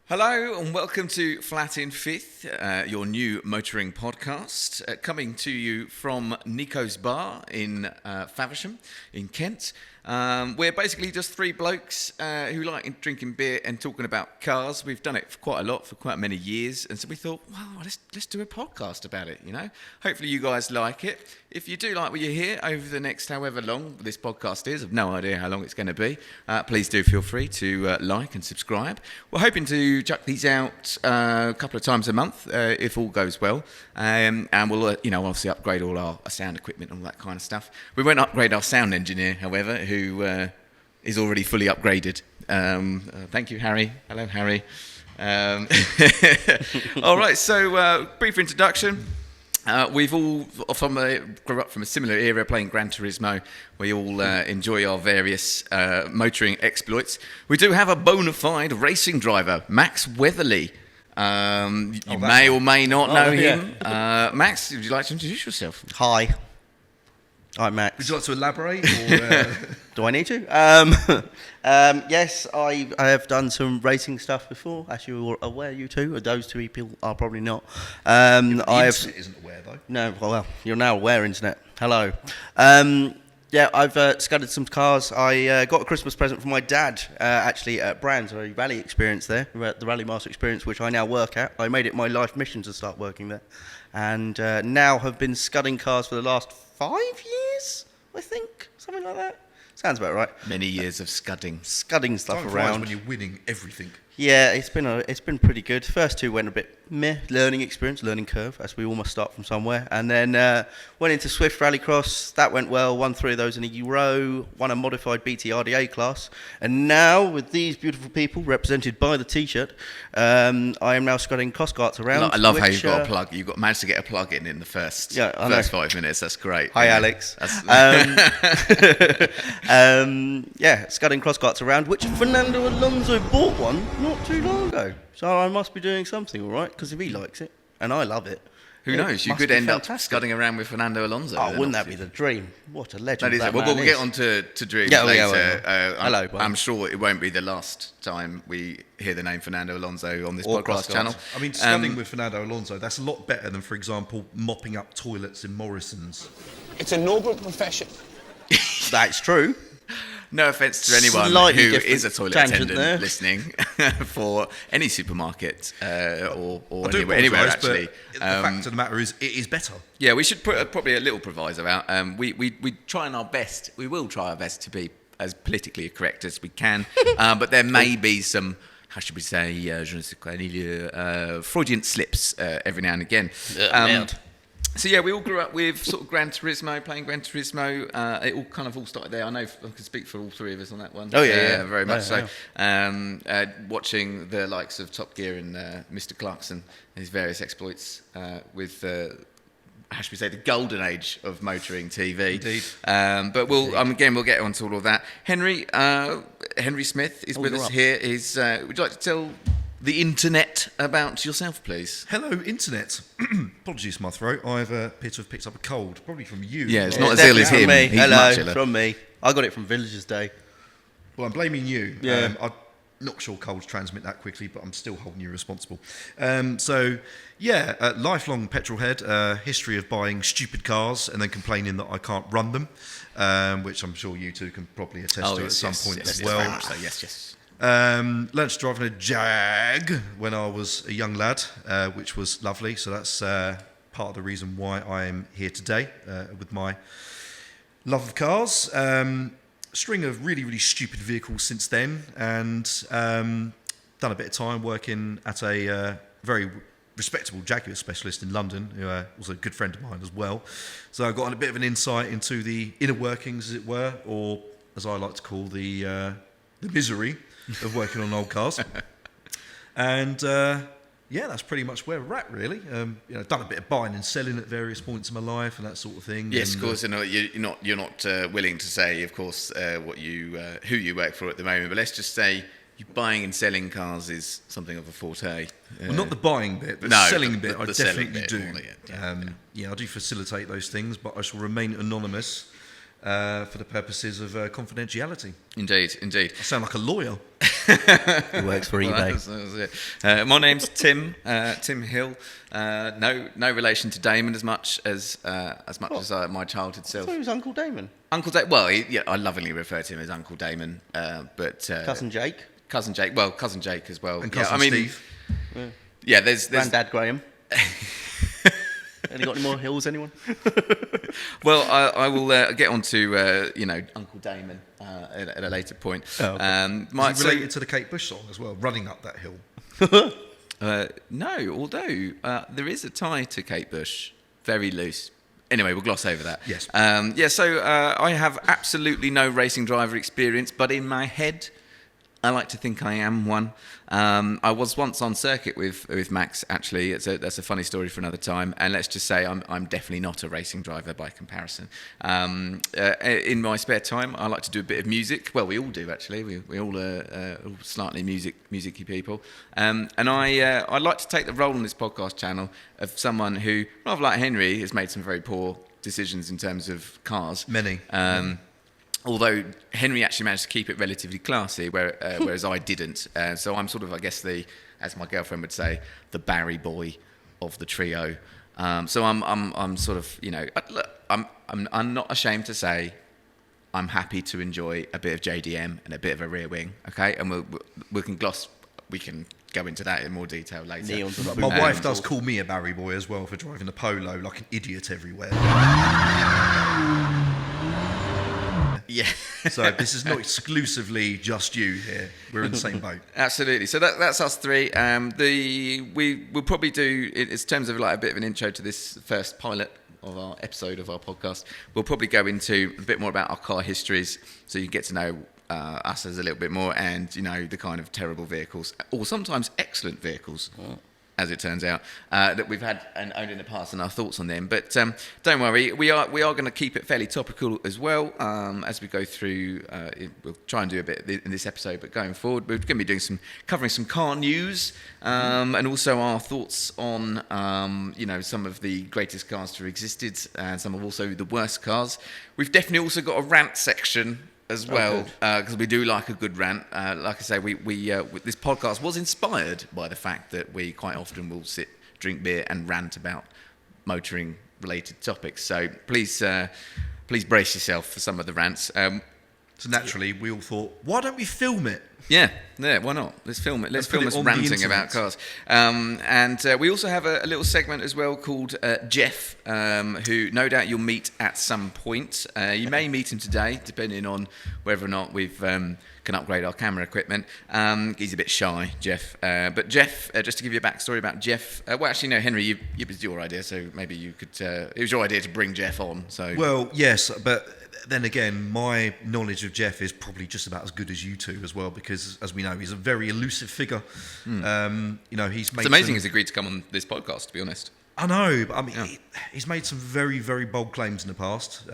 Hello and welcome to Flat in Fifth, your new motoring podcast, coming to you from Nico's Bar in Faversham in Kent. We're basically just three blokes who like drinking beer and talking about cars. We've done it for quite a lot, for quite many years, and so we thought, wow, let's do a podcast about it, you know? Hopefully you guys like it. If you do like what you hear over the next however long this podcast is, I've no idea how long it's going to be, please do feel free to like and subscribe. We're hoping to chuck these out a couple of times a month, if all goes well, and we'll, obviously upgrade all our sound equipment and all that kind of stuff. We won't upgrade our sound engineer, however, who is already fully upgraded. Thank you, Harry. Hello, Harry. All right, so brief introduction. We've all grew up from a similar era playing Gran Turismo. We all enjoy our various motoring exploits. We do have a bona fide racing driver, Max Weatherly. You may or may not know him. Max, would you like to introduce yourself? Hi. I'm Max. Would you like to elaborate? Or, Do I need to? Yes, I have done some racing stuff before, as you're aware, you two. Those two people are probably not. the internet isn't aware, though. No, well, you're now aware, internet. Hello. I've scudded some cars. I got a Christmas present from my dad, actually, at Brands, a rally experience there, the Rally Master experience, which I now work at. I made it my life mission to start working there. And now have been scudding cars for the last 5 years, I think, something like that. Sounds about right. Many years of scudding Stuff Time flies around. when you're winning everything. Yeah, it's been pretty good. First two went a bit meh, learning curve, as we all must start from somewhere. And then went into Swift Rallycross. That went well. Won 3 of those in a row. Won a modified BT RDA class. And now, with these beautiful people represented by the T-shirt, I am now scudding cross carts around. I love how you've got a plug. You've managed to get a plug in the first 5 minutes. That's great. Hi, Alex. Scudding cross carts around, which Fernando Alonso bought one not too long ago. So I must be doing something all right, because if he likes it, and I love it. Who knows? You could end up scudding around with Fernando Alonso. Oh, wouldn't that be the dream? What a legend that that is. We'll get on to dreams later. Hello. I'm sure it won't be the last time we hear the name Fernando Alonso on this podcast channel. I mean, scudding with Fernando Alonso, that's a lot better than, for example, mopping up toilets in Morrison's. It's a noble profession. That's true. No offence to anyone Slightly who is a toilet attendant there. listening for any supermarket or I anywhere actually. The fact of the matter is, it is better. Yeah, we should put probably a little proviso out. We try our best. We will try our best to be as politically correct as we can, but there may be some, how should we say, Freudian slips every now and again. So yeah, we all grew up with sort of Gran Turismo, playing Gran Turismo. It all started there. I know I can speak for all three of us on that one. Oh yeah, very much so. Watching the likes of Top Gear and Mr. Clarkson and his various exploits with, how should we say, the golden age of motoring TV. Indeed. But we'll get onto all of that. Henry Smith is with us here. Would you like to tell the internet about yourself, please? Hello, internet. Apologies for my throat. I've appear to have picked up a cold, probably from you. Yeah, it's not as ill as him. Me. He's Hello, much iller. from me. I got it from Villagers Day. Well, I'm blaming you. Yeah. I'm not sure colds transmit that quickly, but I'm still holding you responsible. Lifelong petrolhead, history of buying stupid cars and then complaining that I can't run them, which I'm sure you two can probably attest to at some point as well. Very much so, yes. Learned to drive in a Jag when I was a young lad, which was lovely. So that's part of the reason why I am here today with my love of cars. String of really, really stupid vehicles since then, and done a bit of time working at a very respectable Jaguar specialist in London, who was a good friend of mine as well. So I got a bit of an insight into the inner workings, as it were, or as I like to call the misery of working on old cars. And that's pretty much where we're at, really. Done a bit of buying and selling at various points in my life and that sort of thing. Yes, and, of course. You're not willing to say, of course, who you work for at the moment. But let's just say buying and selling cars is something of a forte. Well, not the buying bit, but the selling bit. I definitely do. I do facilitate those things, but I shall remain anonymous. For the purposes of confidentiality. Indeed. I sound like a lawyer. It works for eBay. That's it. My name's Tim. Tim Hill. No relation to Damon as much as my childhood I self. thought it was Uncle Damon. Uncle Damon. Well, yeah, I lovingly refer to him as Uncle Damon. But Cousin Jake. Cousin Jake. Well, cousin Jake as well. And cousin I mean, Steve. Yeah, there's Granddad Graham. Any got any more hills, anyone? Well, I will get on to Uncle Damon at a later point. Oh, okay. Is he related to the Kate Bush song as well, Running Up That Hill? No, although there is a tie to Kate Bush, very loose. Anyway, we'll gloss over that. Yes. So I have absolutely no racing driver experience, but in my head, I like to think I am one. I was once on circuit with Max, actually. That's a funny story for another time. And let's just say I'm definitely not a racing driver by comparison. In my spare time, I like to do a bit of music. Well, we all do, actually. We all are slightly music-y people. And I like to take the role on this podcast channel of someone who, rather like Henry, has made some very poor decisions in terms of cars. Many. Although Henry actually managed to keep it relatively classy, whereas I didn't. So I'm sort of, I guess, as my girlfriend would say, the Barry boy of the trio. So I'm sort of, look, I'm not ashamed to say I'm happy to enjoy a bit of JDM and a bit of a rear wing. Okay, and we can go into that in more detail later. Neons on the My wife does call me a Barry boy as well for driving a Polo like an idiot everywhere. Yeah. So this is not exclusively just you here. We're in the same boat. Absolutely. So that's us three. We'll probably do, in terms of like a bit of an intro to this first pilot of our episode of our podcast, we'll probably go into a bit more about our car histories, so you get to know us as a little bit more, and the kind of terrible vehicles, or sometimes excellent vehicles. As it turns out, that we've had and owned in the past, and our thoughts on them. But don't worry, we are going to keep it fairly topical as well as we go through. We'll try and do a bit in this episode, but going forward, we're going to be covering some car news, and also our thoughts on some of the greatest cars to have existed, and some of also the worst cars. We've definitely also got a rant section as well, because we do like a good rant. Like I say, we this podcast was inspired by the fact that we quite often will sit, drink beer, and rant about motoring-related topics. So please brace yourself for some of the rants. So naturally, we all thought, why don't we film it? Yeah, why not? Let's film it. Let's film put it us on the ranting internet. about cars. And we also have a little segment as well called Jeff, who no doubt you'll meet at some point. You may meet him today, depending on whether or not we've can upgrade our camera equipment. He's a bit shy, Jeff. But Jeff, just to give you a backstory about Jeff. Well, actually, no, Henry, it was your idea, so maybe you could. It was your idea to bring Jeff on. So Well, yes, but then again, my knowledge of Jeff is probably just about as good as you two as well, because as we know, he's a very elusive figure. He's made. It's amazing he's agreed to come on this podcast, to be honest. I know, but I mean, he's made some very, very bold claims in the past.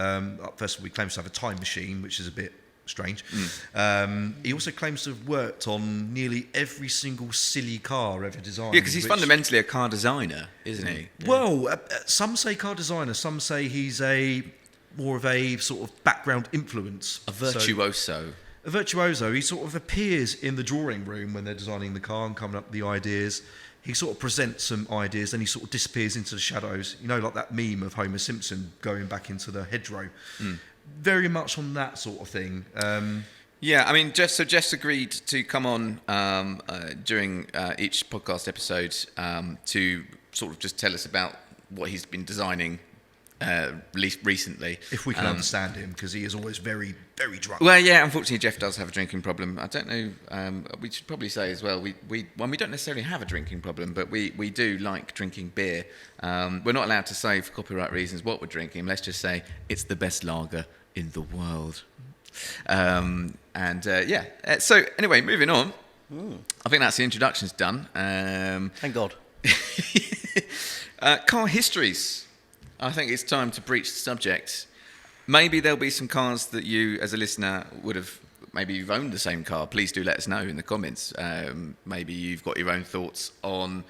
First of all, he claims to have a time machine, which is a bit strange. He also claims to have worked on nearly every single silly car ever designed. Yeah, because he's fundamentally a car designer, isn't he? Well, some say car designer, some say he's more of a sort of background influence. A virtuoso. A virtuoso. He sort of appears in the drawing room when they're designing the car and coming up with the ideas. He sort of presents some ideas, then he sort of disappears into the shadows. Like that meme of Homer Simpson going back into the hedgerow. Very much on that sort of thing. Yeah, I mean, Jeff's agreed to come on during each podcast episode to sort of just tell us about what he's been designing recently. If we can understand him, because he is always very, very drunk. Well, yeah, unfortunately, Jeff does have a drinking problem. I don't know, we should probably say as well, we don't necessarily have a drinking problem, but we do like drinking beer. We're not allowed to say, for copyright reasons, what we're drinking. Let's just say it's the best lager in the world. So anyway, moving on. I think that's the introductions done. Thank God. Car histories. I think it's time to breach the subject. Maybe there'll be some cars that you, as a listener, would have. Maybe you've owned the same car. Please do let us know in the comments. Maybe you've got your own thoughts on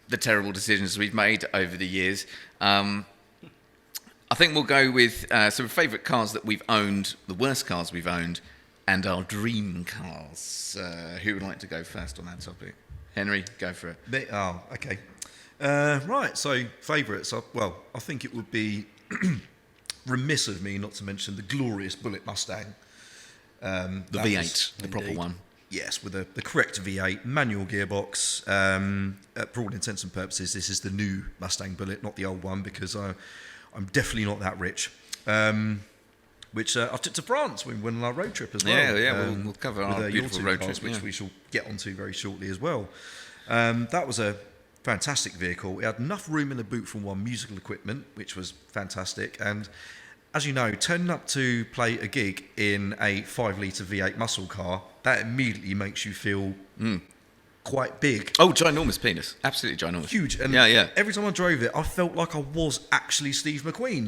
the terrible decisions we've made over the years. I think we'll go with some favourite cars that we've owned, the worst cars we've owned, and our dream cars. Who would like to go first on that topic? Henry, go for it. Okay. Right, so favourites. Well, I think it would be remiss of me not to mention the glorious Bullet Mustang. The V8, the proper one. Yes, with the correct V8 manual gearbox. For all intents and purposes, this is the new Mustang Bullet, not the old one, because I'm definitely not that rich. Which I took to France when we went on our road trip as well. Yeah, we'll cover our beautiful road trip, which we shall get onto very shortly as well. That was a fantastic vehicle. It had enough room in the boot for one musical equipment, which was fantastic. And as you know, turning up to play a gig in a 5-litre V8 muscle car, that immediately makes you feel quite big. Oh, ginormous penis. Absolutely ginormous. Huge. And yeah. every time I drove it, I felt like I was actually Steve McQueen.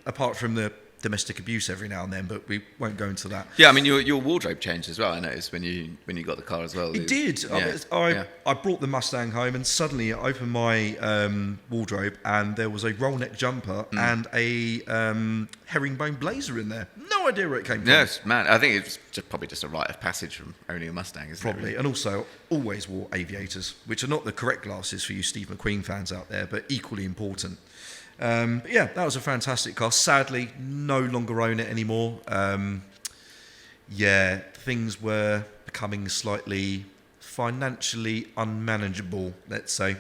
Apart from the domestic abuse every now and then, but we won't go into that. Yeah, I mean your wardrobe changed as well. I noticed when you got the car as well. It did. Yeah. I brought the Mustang home, and suddenly I opened my wardrobe, and there was a roll neck jumper and a herringbone blazer in there. No idea where it came from. Yes, man. I think it's probably just a rite of passage from owning a Mustang, isn't Probably. it? And also, always wore aviators, which are not the correct glasses for you Steve McQueen fans out there, but equally important. But yeah, that was a fantastic car. Sadly, no longer own it anymore. Things were becoming slightly financially unmanageable, let's say.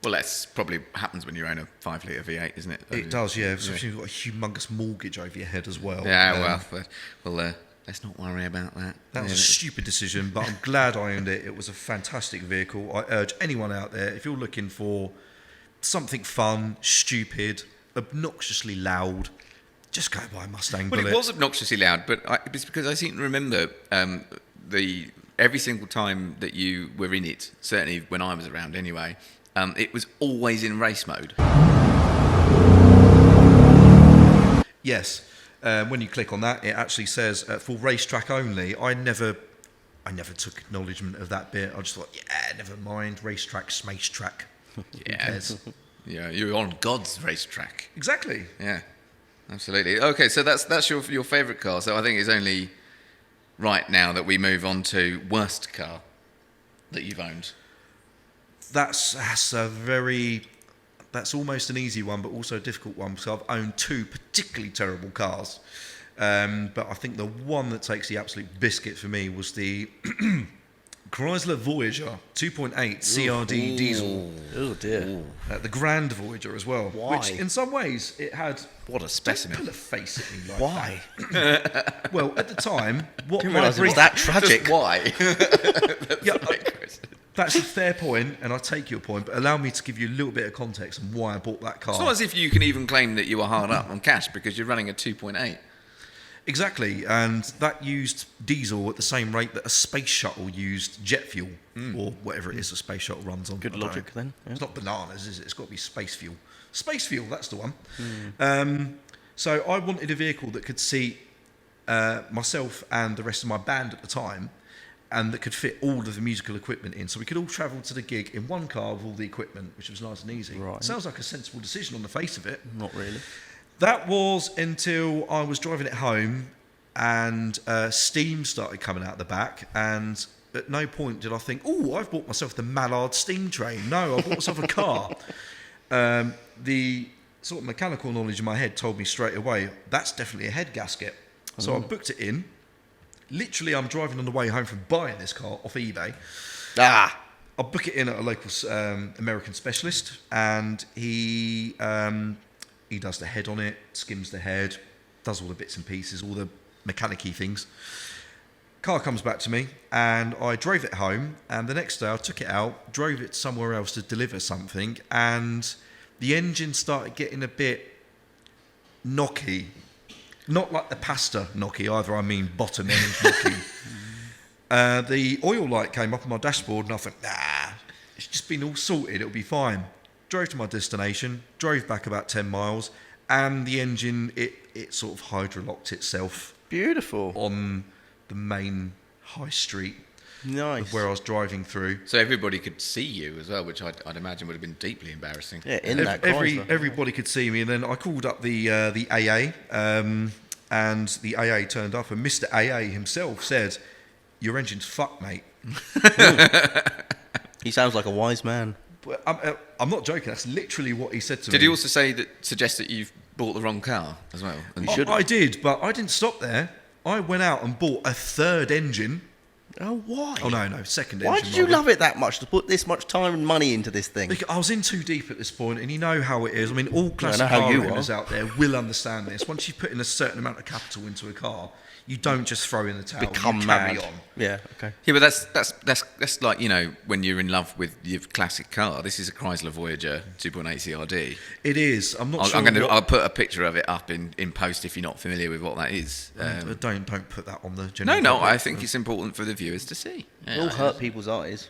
Well, that's probably happens when you own a 5-litre V8, isn't it? It does, yeah. Especially you've got a humongous mortgage over your head as well. Yeah, let's not worry about that. That was a stupid decision, but I'm glad I owned it. It was a fantastic vehicle. I urge anyone out there, if you're looking for something fun, stupid, obnoxiously loud, just go buy a Mustang Bullet. Well, it was obnoxiously loud, but it's because I seem to remember every single time that you were in it, certainly when I was around anyway, it was always in race mode. Yes. When you click on that, it actually says for racetrack only. I never took acknowledgement of that bit. I just thought, yeah, never mind, racetrack, smash track. Yeah, yeah, you're on God's racetrack. Exactly. Yeah, absolutely. Okay, so that's your favourite car. So I think it's only right now that we move on to worst car that you've owned. That's almost an easy one, but also a difficult one, because I've owned two particularly terrible cars. But I think the one that takes the absolute biscuit for me was the Chrysler Voyager 2.8 CRD diesel. Oh dear. The Grand Voyager as well. Why? Which in some ways it had... What a specimen. Don't pull a face at me like Why? that. Well, at the time... Didn't realise it was that tragic. Just why? That's a fair point, and I take your point, but allow me to give you a little bit of context on why I bought that car. It's not as if you can even claim that you were hard up on cash because you're running a 2.8. Exactly, and that used diesel at the same rate that a space shuttle used jet fuel, or whatever it is a space shuttle runs on. Good logic then. Yeah. It's not bananas, is it? It's got to be space fuel. Space fuel, that's the one. So I wanted a vehicle that could seat myself and the rest of my band at the time, and that could fit all of the musical equipment in. So we could all travel to the gig in one car with all the equipment, which was nice and easy. Right. Sounds like a sensible decision on the face of it. Not really. That was until I was driving it home and steam started coming out the back, and at no point did I think, oh, I've bought myself the Mallard steam train. No, I bought myself a car. The sort of mechanical knowledge in my head told me straight away, that's definitely a head gasket. So I booked it in. Literally, I'm driving on the way home from buying this car off eBay. I book it in at a local American specialist, and he does the head on it, skims the head, does all the bits and pieces, all the mechanic-y things. Car comes back to me, and I drove it home, and the next day I took it out, drove it somewhere else to deliver something, and the engine started getting a bit knocky. Not like the pasta knocky either, I mean bottom end knocky. The oil light came up on my dashboard, and I thought, nah, it's just been all sorted, it'll be fine. Drove to my destination, drove back about 10 miles, and the engine, it sort of hydrolocked itself. Beautiful. On the main high street. Nice. of where I was driving through. So everybody could see you as well, which I'd imagine would have been deeply embarrassing. Yeah, in that Chrysler. Everybody could see me, and then I called up the AA, and the AA turned up, and Mr. AA himself said, "Your engine's fucked, mate." He sounds like a wise man. But I'm not joking. That's literally what he said to me. Did he also suggest that you've bought the wrong car as well? And I did, but I didn't stop there. I went out and bought a third engine. Oh, why? Oh, no, second engine. Why did you rather. love it that much to put this much time and money into this thing? Because I was in too deep at this point, and you know how it is. I mean, all classic how car you owners out there will understand this. Once you put in a certain amount of capital into a car, you don't just throw in the towel. Become you carry mad. on. Yeah, okay. Yeah, but that's like, you know, when you're in love with your classic car. This is a Chrysler Voyager 2.8 CRD. It is. I'm not sure. I'll put a picture of it up in post if you're not familiar with what that is. Don't put that on the general. No, public. I think it's important for the viewers to see. Yeah, It'll hurt people's eyes.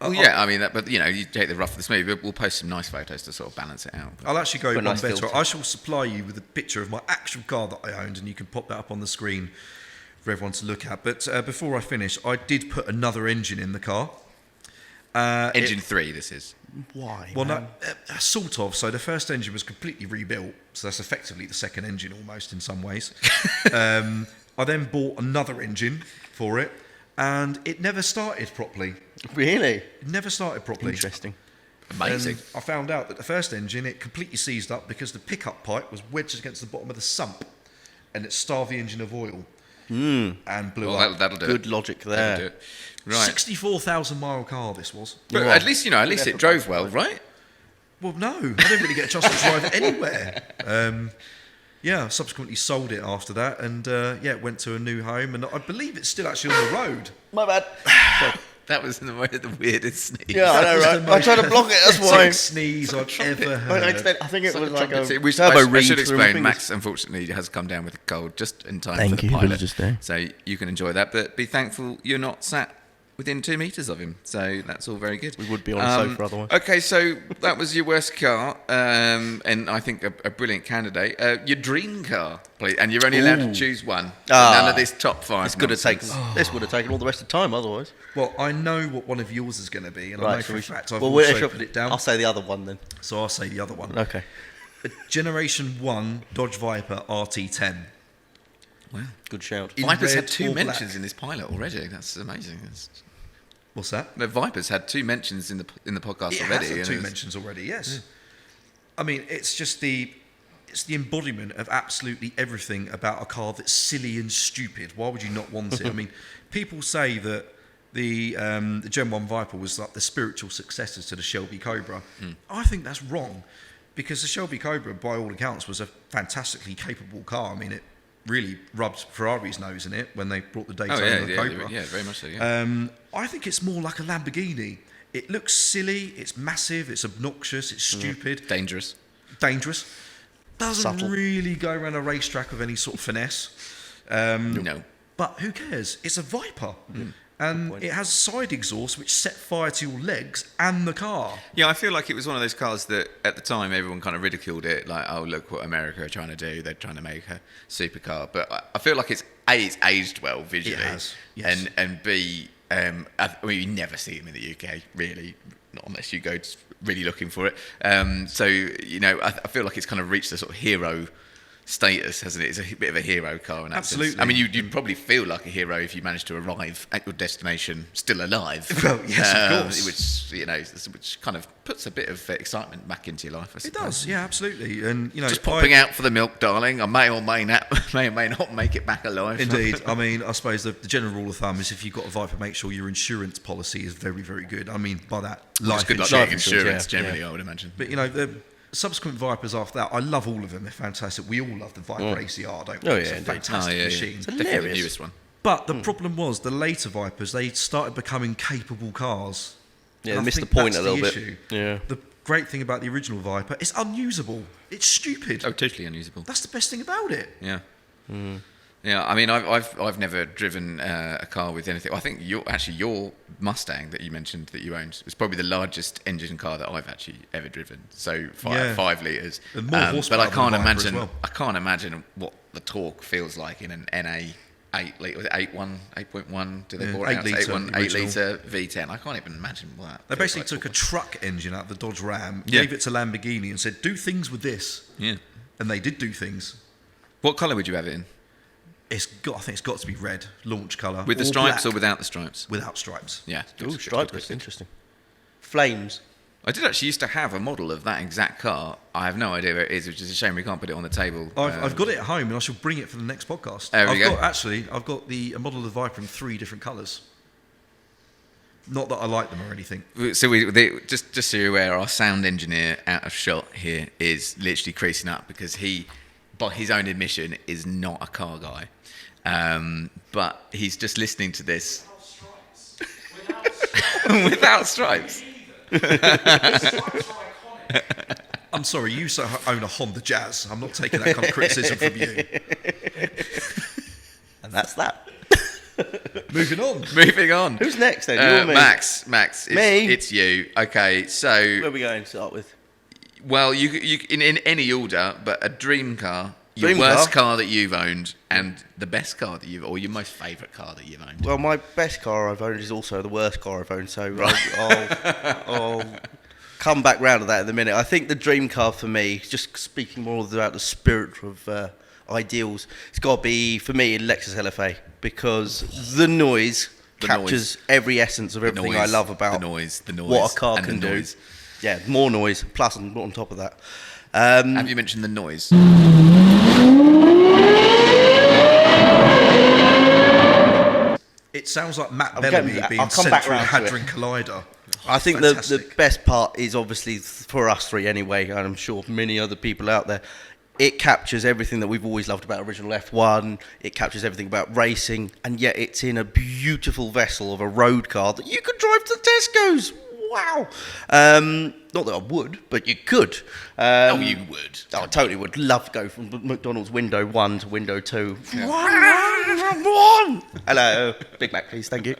Well, yeah, I mean, but you know, you take the rough with the smooth. We'll post some nice photos to sort of balance it out. I'll actually go Put a one nice better. filter. I shall supply you with a picture of my actual car that I owned, and you can pop that up on the screen for everyone to look at. But before I finish, I did put another engine in the car. Engine 3, this is. Why? Well, man? no, sort of. So the first engine was completely rebuilt, so that's effectively the second engine almost in some ways. I then bought another engine for it, and it never started properly. Really? It never started properly. Interesting. Amazing. And I found out that the first engine, it completely seized up because the pickup pipe was wedged against the bottom of the sump, and it starved the engine of oil and blew Well, up. that'll do Good it. logic That'll there. do it. Right. 64,000 mile car this was. But at least, you know, at least it drove well, right? Well, no, I didn't really get a chance to drive it anywhere. Yeah, subsequently sold it after that, and it went to a new home, and I believe it's still actually on the road. My bad. That was the weirdest sneeze. Yeah, I know, was right? the I most tried to block it, that's pathetic why. sneeze I've ever I heard. think it was like a I turbo read should through my explain, fingers. Max unfortunately has come down with a cold just in time Thank for the you, pilot. apologies there. So you can enjoy that, but be thankful you're not sat within 2 metres of him. So that's all very good. We would be on a sofa otherwise. Okay, so that was your worst car, and I think a brilliant candidate. Your dream car, please, and you're only allowed to choose one. None of this top 5. This would have taken. nonsense. This would have taken all the rest of the time otherwise. Well, I know what one of yours is going to be, and I know for a fact I've we'll also put it down. I'll say the other one then. So I'll say the other one. Okay. A Generation 1 Dodge Viper RT10. Wow. Good shout. In Vipers red had 2 or black. mentions in this pilot already. That's amazing. What's that? The Vipers had 2 mentions in the podcast It already. has had and 2 it was- mentions already, yes. I mean, it's just the embodiment of absolutely everything about a car that's silly and stupid. Why would you not want it? I mean, people say that the Gen 1 Viper was like the spiritual successor to the Shelby Cobra. I think that's wrong, because the Shelby Cobra, by all accounts, was a fantastically capable car. I mean, it really rubbed Ferrari's nose in it when they brought the Daytona Cobra. yeah, very much so. Yeah. I think it's more like a Lamborghini. It looks silly, it's massive, it's obnoxious, it's stupid, Dangerous. dangerous. Doesn't Subtle. really go around a racetrack with any sort of finesse. No. But who cares? It's a Viper. And it has side exhaust which set fire to your legs and the car. Yeah, I feel like it was one of those cars that at the time everyone kind of ridiculed it, like, oh, look what America are trying to do. They're trying to make a supercar. But I feel like it's aged well visually. It has, yes. And B, I mean, you never see them in the UK, really, not unless you go really looking for it. So, you know, I feel like it's kind of reached a sort of hero status, hasn't it? It's a bit of a hero car in that sense. Absolutely. I mean, you'd probably feel like a hero if you managed to arrive at your destination still alive. Well, yes, of course. Which, you know, which kind of puts a bit of excitement back into your life, I It suppose. does, yeah, absolutely. And, you know, Just popping out for the milk, darling. I may or may not make it back alive. Indeed. I mean, I suppose the general rule of thumb is if you've got a Viper, make sure your insurance policy is very, very good. I mean, by that, It's good luck insurance. getting insurance, yeah, generally, I would imagine. But, you know, the subsequent Vipers after that, I love all of them. They're fantastic. We all love the Viper ACR, don't we? Oh, It's yeah, a indeed. fantastic machine. It's Definitely the hilarious. newest one. But the problem was the later Vipers, they started becoming capable cars. Yeah, And they I missed the think point that's a little the bit. issue. Yeah. The great thing about the original Viper, it's unusable. It's stupid. Oh, totally unusable. That's the best thing about it. Yeah. Yeah, I mean, I've never driven a car with anything. I think your Mustang that you mentioned that you owned was probably the largest engine car that I've actually ever driven. So 5 litres. And more horsepower but I than can't the Viper as imagine. well. I can't imagine what the torque feels like in an NA was it 8.1? Do they bore 8 it out to litre 8.1, 8 original. litre V10? I can't even imagine what that. They feels basically like. took a truck engine out of the Dodge Ram, Yeah. gave it to Lamborghini, and said, "Do things with this," Yeah. and they did do things. What colour would you have it in? I think it's got to be red, launch colour, With the or stripes black. or without the stripes? Without stripes. Yeah. Ooh, good, stripes. good, good. Interesting. Flames. I did actually used to have a model of that exact car. I have no idea where it is, which is a shame we can't put it on the table. I've got it at home, and I shall bring it for the next podcast. There we go. I've got a model of the Viper in 3 different colours. Not that I like them or anything. So just so you're aware, our sound engineer out of shot here is literally creasing up because he, by his own admission, is not a car guy. But he's just listening to this. Without stripes. I'm sorry, you own a Honda Jazz. I'm not taking that kind of criticism from you. And that's that. Moving on. Moving on. Who's next then? You or me? Max, Me? it's you. Okay, so Where are we going to start with? well, you in any order, but a dream car, your Dream worst car? car that you've owned, and the best car that you've, or your most favourite car that you've owned. Well, my best car I've owned is also the worst car I've owned, so I'll come back round to that in a minute. I think the dream car for me, just speaking more about the spirit of ideals, it's got to be, for me, a Lexus LFA, because the noise captures every essence of everything I love about the noise, what a car and can the do. noise. Yeah, more noise, plus on top of that. Have you mentioned the noise? It sounds like Matt I'm Bellamy getting- being I'll come sent back through a round to it. Hadron Collider. I think the Fantastic. best part is obviously for us three anyway, and I'm sure many other people out there, it captures everything that we've always loved about original F1, it captures everything about racing, and yet it's in a beautiful vessel of a road car that you could drive to Tesco's. Wow. Not that I would, but you could. You would. I totally would. Love to go from McDonald's window 1 to window 2. Yeah. One. Hello. Big Mac, please. Thank you.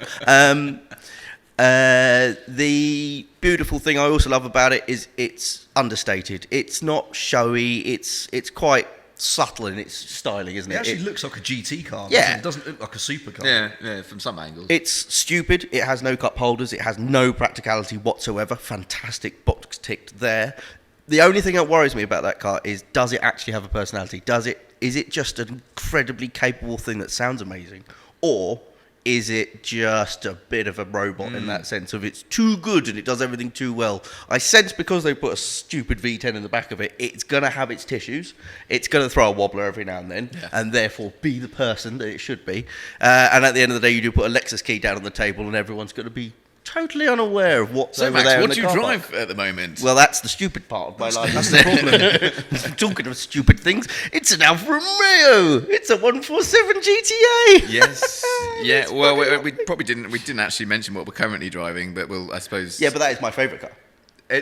The beautiful thing I also love about it is it's understated. It's not showy. It's quite subtle in its styling, isn't It it? actually looks like a GT car. Yeah. It doesn't look like a supercar. Yeah, from some angles. It's stupid. It has no cup holders. It has no practicality whatsoever. Fantastic box ticked there. The only thing that worries me about that car is, does it actually have a personality? Is it just an incredibly capable thing that sounds amazing? Or is it just a bit of a robot in that sense of it's too good and it does everything too well? I sense because they put a stupid V10 in the back of it, it's going to have its tissues. It's going to throw a wobbler every now and then, and therefore be the person that it should be. And at the end of the day, you do put a Lexus key down on the table and everyone's going to be totally unaware of what's So, over Max, there in what the do you car drive park. at the moment? Well, that's the stupid part of my life. That's the problem. Talking of stupid things, it's an Alfa Romeo. It's a 147 GTA. Yes. Yeah. Well, we probably didn't. We didn't actually mention what we're currently driving, but I suppose. Yeah, but that is my favourite car.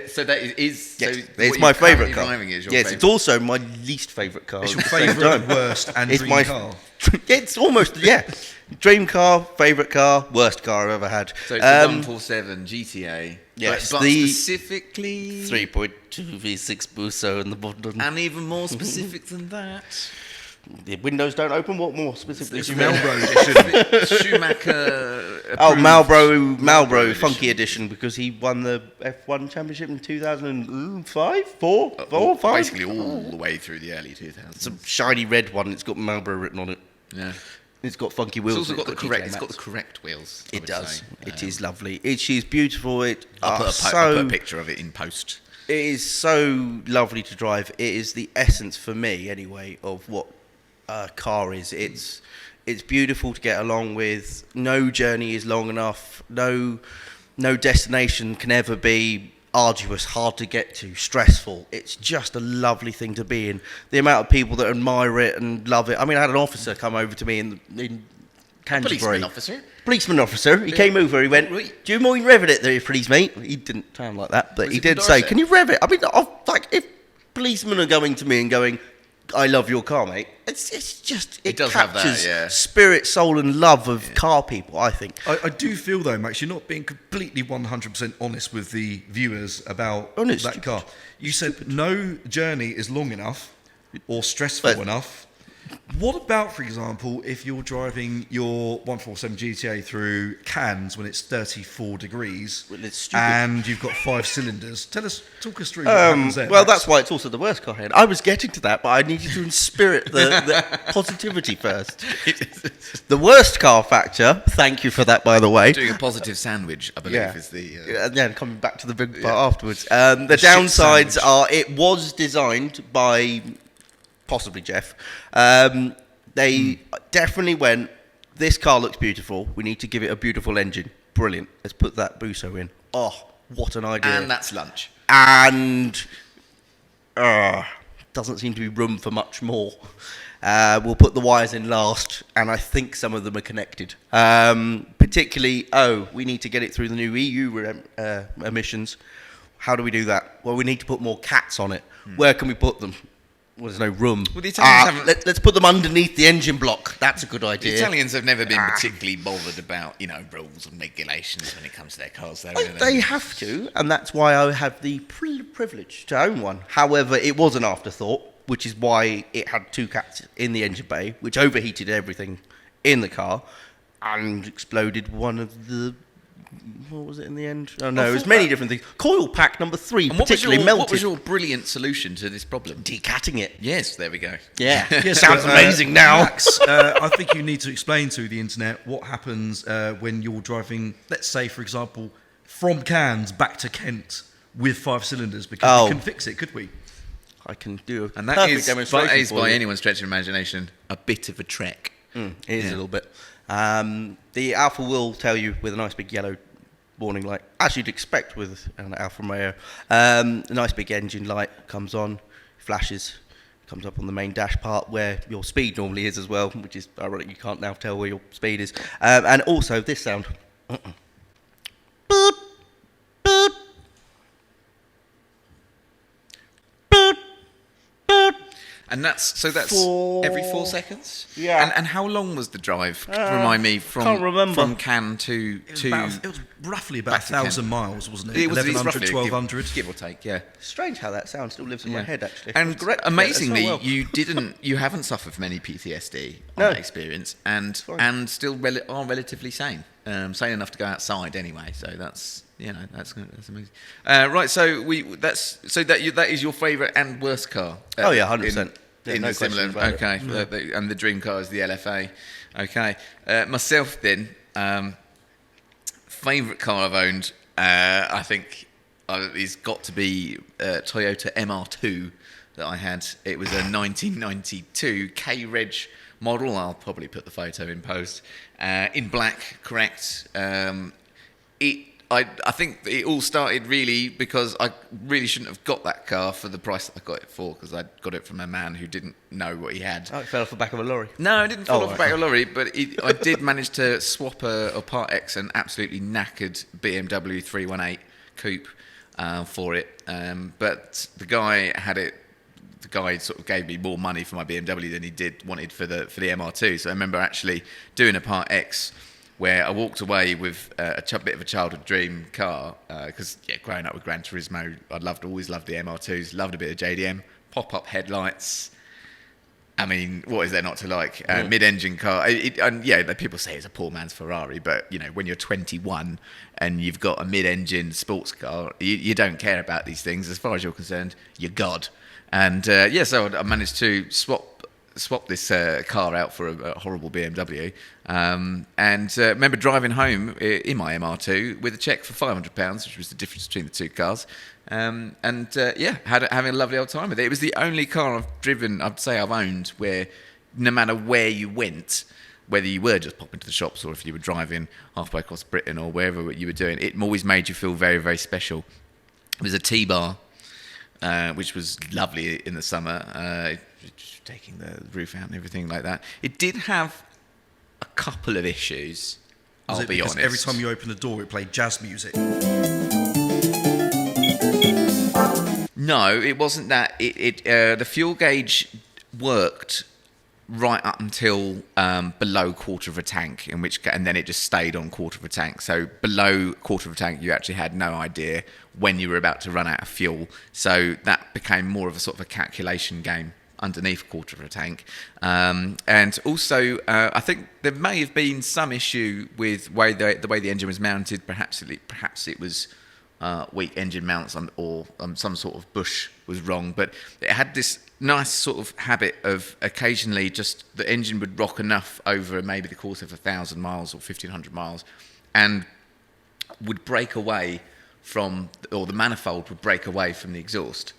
So that is. Yes, so it's what my you're currently favourite car. Driving is your Yes, favourite. it's also my least favourite car. It's your at the same favourite, time. worst, and It's dream my car. It's almost dream car, favourite car, worst car I've ever had. So it's the 147 GTA. Yes, but the specifically 3.2 V6 Busso in the bottom. and even more specific than that. The windows don't open. What more specifically? It's do you mean? Melrose edition. Schumacher. Oh, approved Marlboro edition. Funky Edition, because he won the F1 Championship in 2005, 4, 5. Basically all the way through the early 2000s. It's a shiny red one. It's got Marlboro written on it. Yeah. It's got funky It's wheels. also and got the GTA correct. It's got mats. the correct wheels. I It would does. say. It is lovely. She's beautiful. I'll put a picture of it in post. It is so lovely to drive. It is the essence for me, anyway, of what a car is. It's beautiful to get along with. No journey is long enough. No destination can ever be arduous, hard to get to, stressful. It's just a lovely thing to be in. The amount of people that admire it and love it. I mean, I had an officer come over to me in Canterbury. Policeman officer. He came over. He went, Right. "Do you mind revving it there, please, mate?" He didn't sound like that, but Was he it from did say, Dorset? "Can you rev it?" I mean, if policemen are going to me and going, "I love your car, mate," it's just it does have that, captures yeah. spirit, soul, and love of car people. I think. I do feel though, Max, you're not being completely 100% honest with the viewers about Honest. that car. You said no journey is long enough or stressful But- enough What about, for example, if you're driving your 147 GTA through Cannes when it's 34 degrees Well, it's stupid. and you've got 5 cylinders? Talk us through what happens there. Well, Max. that's why it's also the worst car here. I was getting to that, but I needed to inspirit the positivity first. The worst car factor, thank you for that, by the way. Doing a positive sandwich, I believe, is the. And then coming back to the big part afterwards. The downsides sandwich. are it was designed by possibly Jeff. They definitely went, this car looks beautiful. We need to give it a beautiful engine. Brilliant. Let's put that Busso in. Oh, what an idea. And that's lunch. And doesn't seem to be room for much more. We'll put the wires in last, and I think some of them are connected. Particularly, we need to get it through the new EU emissions. How do we do that? Well, we need to put more cats on it. Where can we put them? Well, there's no room. Well, the Italians haven't- let's put them underneath the engine block. That's a good The idea. Italians have never been particularly bothered about, rules and regulations when it comes to their cars. They have to, and that's why I have the privilege to own one. However, it was an afterthought, which is why it had 2 cats in the engine bay, which overheated everything in the car and exploded one of the... What was it in the end? Oh no, it was many different things. Coil pack number 3 And particularly melted. what was your brilliant solution to this problem? Decatting it. Yes, there we go. Yeah, Yes, sounds but, amazing now. Max, I think you need to explain to the internet what happens when you're driving, let's say, for example, from Cannes back to Kent with 5 cylinders, because we couldn't fix it, could we? I can do a And that perfect is, demonstration for by you. anyone's stretch of imagination, a bit of a trek. It is a little bit. The Alpha will tell you with a nice big yellow warning light, as you'd expect with an Alfa Romeo. A nice big engine light comes on, flashes, comes up on the main dash part where your speed normally is as well, which is ironic. You can't now tell where your speed is. And also this sound. Boop, boop. Boop, boop. And that's every 4 seconds. Yeah. And how long was the drive? Remind me can't remember. from Cannes to It was roughly about back to 1,000 Kent. miles, wasn't it? It was 1,100, roughly 1,200. give or take. Yeah. Strange how that sound still lives in my head, actually. And It was great. amazingly, Yeah, it's so well. you haven't suffered from any PTSD on No. that experience, and still are relatively sane, sane enough to go outside anyway. So that's that's amazing. Right, so that is your favourite and worst car. Oh, yeah, 100%. Yeah, In no the similar, questions about it. okay, and the dream car is the LFA. Okay, myself then, favourite car I've owned, I think, is got to be Toyota MR2 that I had. It was a 1992 K-Reg model. I'll probably put the photo in post. In black, correct. I think it all started really because I really shouldn't have got that car for the price that I got it for, because I got it from a man who didn't know what he had. Oh, it fell off the back of a lorry. No, I didn't fall Oh, off the back of a lorry, but I did manage to swap a Part X, an absolutely knackered BMW 318 coupe for it. But the guy had it. The guy sort of gave me more money for my BMW than he wanted for the MR2. So I remember actually doing a Part X where I walked away with a bit of a childhood dream car, because growing up with Gran Turismo, always loved the MR2s, loved a bit of JDM, pop-up headlights. I mean, what is there not to like? Mid-engine car, people say it's a poor man's Ferrari, but when you're 21 and you've got a mid-engine sports car, you don't care about these things. As far as you're concerned, you're God. And so I managed to swap this car out for a horrible BMW, and remember driving home in my MR2 with a cheque for £500, which was the difference between the two cars, having a lovely old time with it. It was the only car I've owned where no matter where you went, whether you were just popping to the shops or if you were driving halfway across Britain or wherever you were doing, it always made you feel very, very special. It was a T-bar, which was lovely in the summer, taking the roof out and everything like that. It did have a couple of issues, I'll be honest. Every time you opened the door, it played jazz music. No, it wasn't that. The fuel gauge worked right up until below quarter of a tank, and then it just stayed on quarter of a tank. So below quarter of a tank, you actually had no idea when you were about to run out of fuel. So that became more of a sort of a calculation game underneath a quarter of a tank. And also, I think there may have been some issue with the way the engine was mounted. Perhaps it was weak engine mounts or some sort of bush was wrong. But it had this nice sort of habit of occasionally just the engine would rock enough over maybe the course of 1,000 miles or 1,500 miles and would break away or the manifold would break away from the exhaust.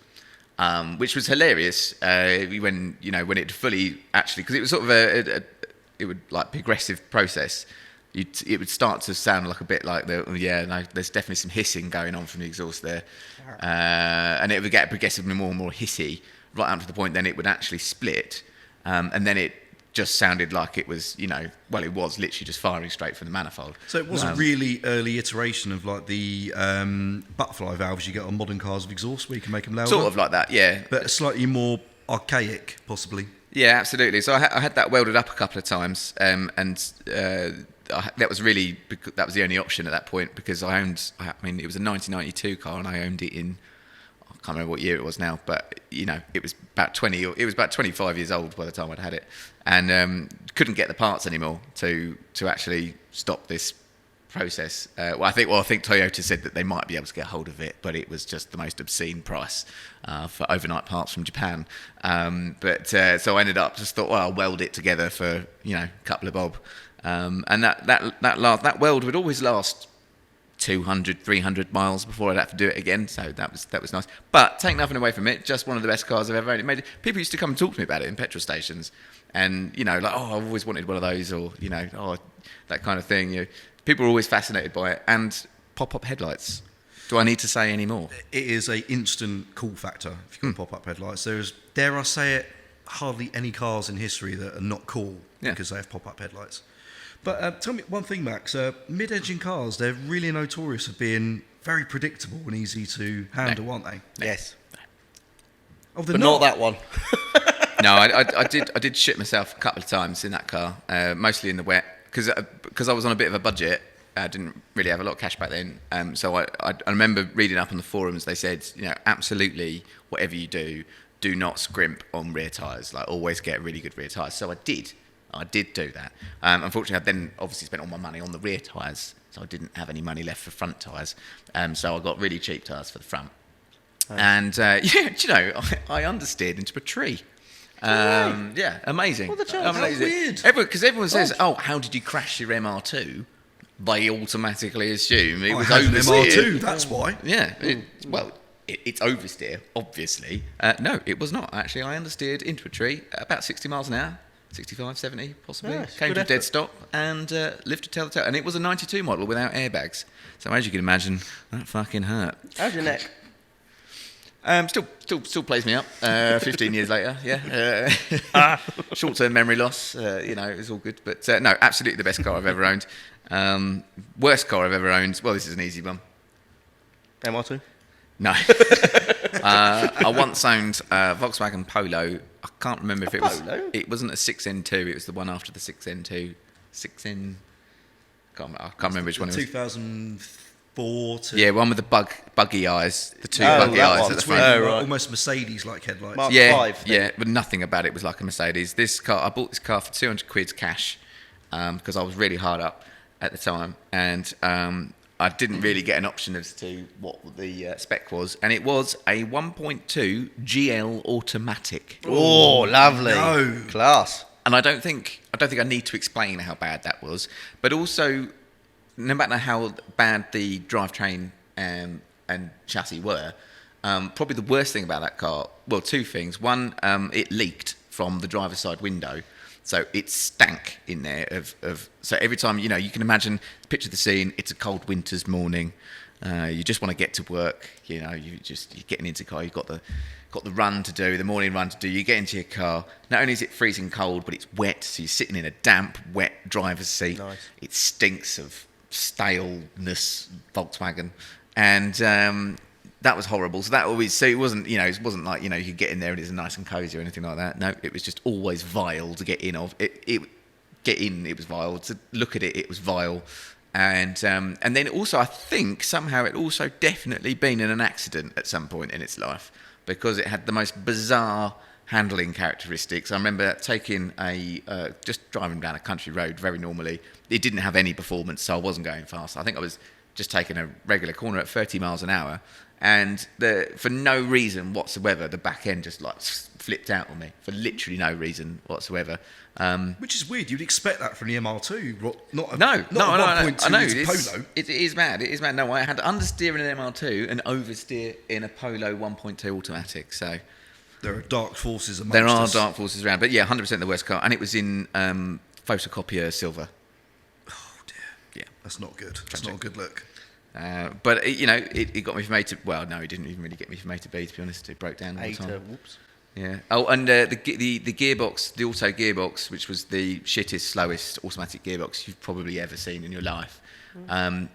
Which was hilarious when it fully actually, because it was sort of it would like progressive process. It would start to sound like a bit like there's definitely some hissing going on from the exhaust there, and it would get progressively more and more hissy right up to the point then it would actually split, and then it just sounded like it was it was literally just firing straight from the manifold. So it was a really early iteration of like the butterfly valves you get on modern cars with exhaust, where you can make them louder. Sort of like that, yeah. But slightly more archaic, possibly. Yeah, absolutely. So I had that welded up a couple of times, and that was the only option at that point, because it was a 1992 car and I owned it in, I can't remember what year it was now, but it was about 25 years old by the time I'd had it, and couldn't get the parts anymore to actually stop this process. I think Toyota said that they might be able to get hold of it, but it was just the most obscene price for overnight parts from Japan. So I ended up just thought, well, I'll weld it together for a couple of bob, and that weld would always last 200, 300 miles before I'd have to do it again. So that was nice. But take nothing away from it, just one of the best cars I've ever owned. People used to come and talk to me about it in petrol stations, and I've always wanted one of those, or that kind of thing. People are always fascinated by it. And pop-up headlights. Do I need to say any more? It is a instant cool factor if you've got pop-up headlights. There's, dare I say it, hardly any cars in history that are not cool because they have pop-up headlights. But tell me one thing, Max. Mid-engine cars, they're really notorious for being very predictable and easy to handle, aren't they? Yes. Oh, they're But not that one. No, I did shit myself a couple of times in that car, mostly in the wet, because I was on a bit of a budget. I didn't really have a lot of cash back then, so I remember reading up on the forums. They said, absolutely, whatever you do not scrimp on rear tyres. Like, always get really good rear tyres. So I did do that. Unfortunately, I then obviously spent all my money on the rear tyres, so I didn't have any money left for front tyres. So I got really cheap tyres for the front. Oh. And I understeered into a tree. Yeah, amazing. What the chance? Amazing. Weird. Because everyone says, how did you crash your MR2? They automatically assume it was had an oversteer. MR2, that's why. Yeah. It's oversteer, obviously. No, it was not. Actually, I understeered into a tree at about 60 miles an hour. 65, 70, possibly. Nice, Came good to a dead effort. stop and lived to tell the tale. And it was a 92 model without airbags. So as you can imagine, that fucking hurt. How's your neck? Still plays me up. 15 years later, yeah. Short-term memory loss. It's all good. But no, absolutely the best car I've ever owned. Worst car I've ever owned. Well, this is an easy one. MR2? No. I once owned a Volkswagen Polo. I can't remember if it was. Polo? It wasn't a 6N2. It was the one after the 6N2. 6N. I can't remember which one it was. 2004 to... Yeah, one with the buggy eyes. The two Oh, buggy that eyes one. at the Twin, front. right. almost Mercedes-like headlights. Mark Yeah, 5 thing. yeah, but nothing about it was like a Mercedes. I bought this car for 200 quid cash because I was really hard up at the time, and I didn't really get an option as to what the spec was, and it was a 1.2 GL automatic. Oh, lovely. No. Class. And I don't think I need to explain how bad that was, but also, no matter how bad the drivetrain and chassis were, probably the worst thing about that car, well, two things. One, it leaked from the driver's side window. So it stank in there so every time, you can imagine, picture the scene, it's a cold winter's morning, you just want to get to work, you're getting into the car, you've got the run to do, the morning run to do, you get into your car, not only is it freezing cold, but it's wet, so you're sitting in a damp, wet driver's seat. Nice. It stinks of staleness, Volkswagen, and that was horrible. So it wasn't, it wasn't like, you could get in there and it's nice and cozy or anything like that. No, it was just always vile to get in of. It was vile. To look at it, it was vile. And then also, I think somehow it also definitely been in an accident at some point in its life, because it had the most bizarre handling characteristics. I remember taking just driving down a country road very normally. It didn't have any performance, so I wasn't going fast. I think I was just taking a regular corner at 30 miles an hour, and for no reason whatsoever, the back end just like flipped out on me for literally no reason whatsoever. Which is weird. You'd expect that from the MR2, not a No, 1.2 I know. litre It's, Polo. it is mad. It is mad. No, I had to understeer in an MR2 and oversteer in a Polo 1.2 automatic. So There are dark forces amongst there are us. dark forces around. But yeah, 100% the worst car. And it was in photocopier silver. Oh dear. Yeah. That's not good. That's not a good look. But it got me from A to... Well, no, it didn't even really get me from A to B, to be honest. It broke down all the time. Whoops. Yeah. Oh, and the gearbox, the auto gearbox, which was the shittest, slowest automatic gearbox you've probably ever seen in your life.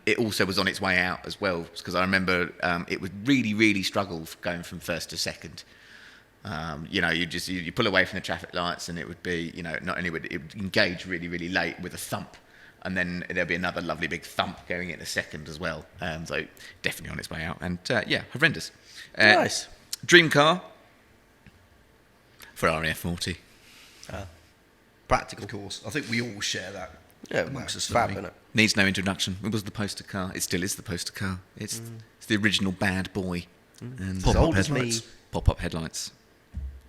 It also was on its way out as well, because I remember it would really, really struggle going from first to second. You pull away from the traffic lights, and it would be, not only would it would engage really, really late with a thump, and then there'll be another lovely big thump going into second as well. So definitely on its way out, and horrendous. Nice. Dream car. Ferrari F40. Practical. Of course. I think we all share that Yeah, amongst us. fab, don't we? innit? Needs no introduction. It was the poster car. It still is the poster car. It's the original bad boy. And As old as me. pop-up headlights.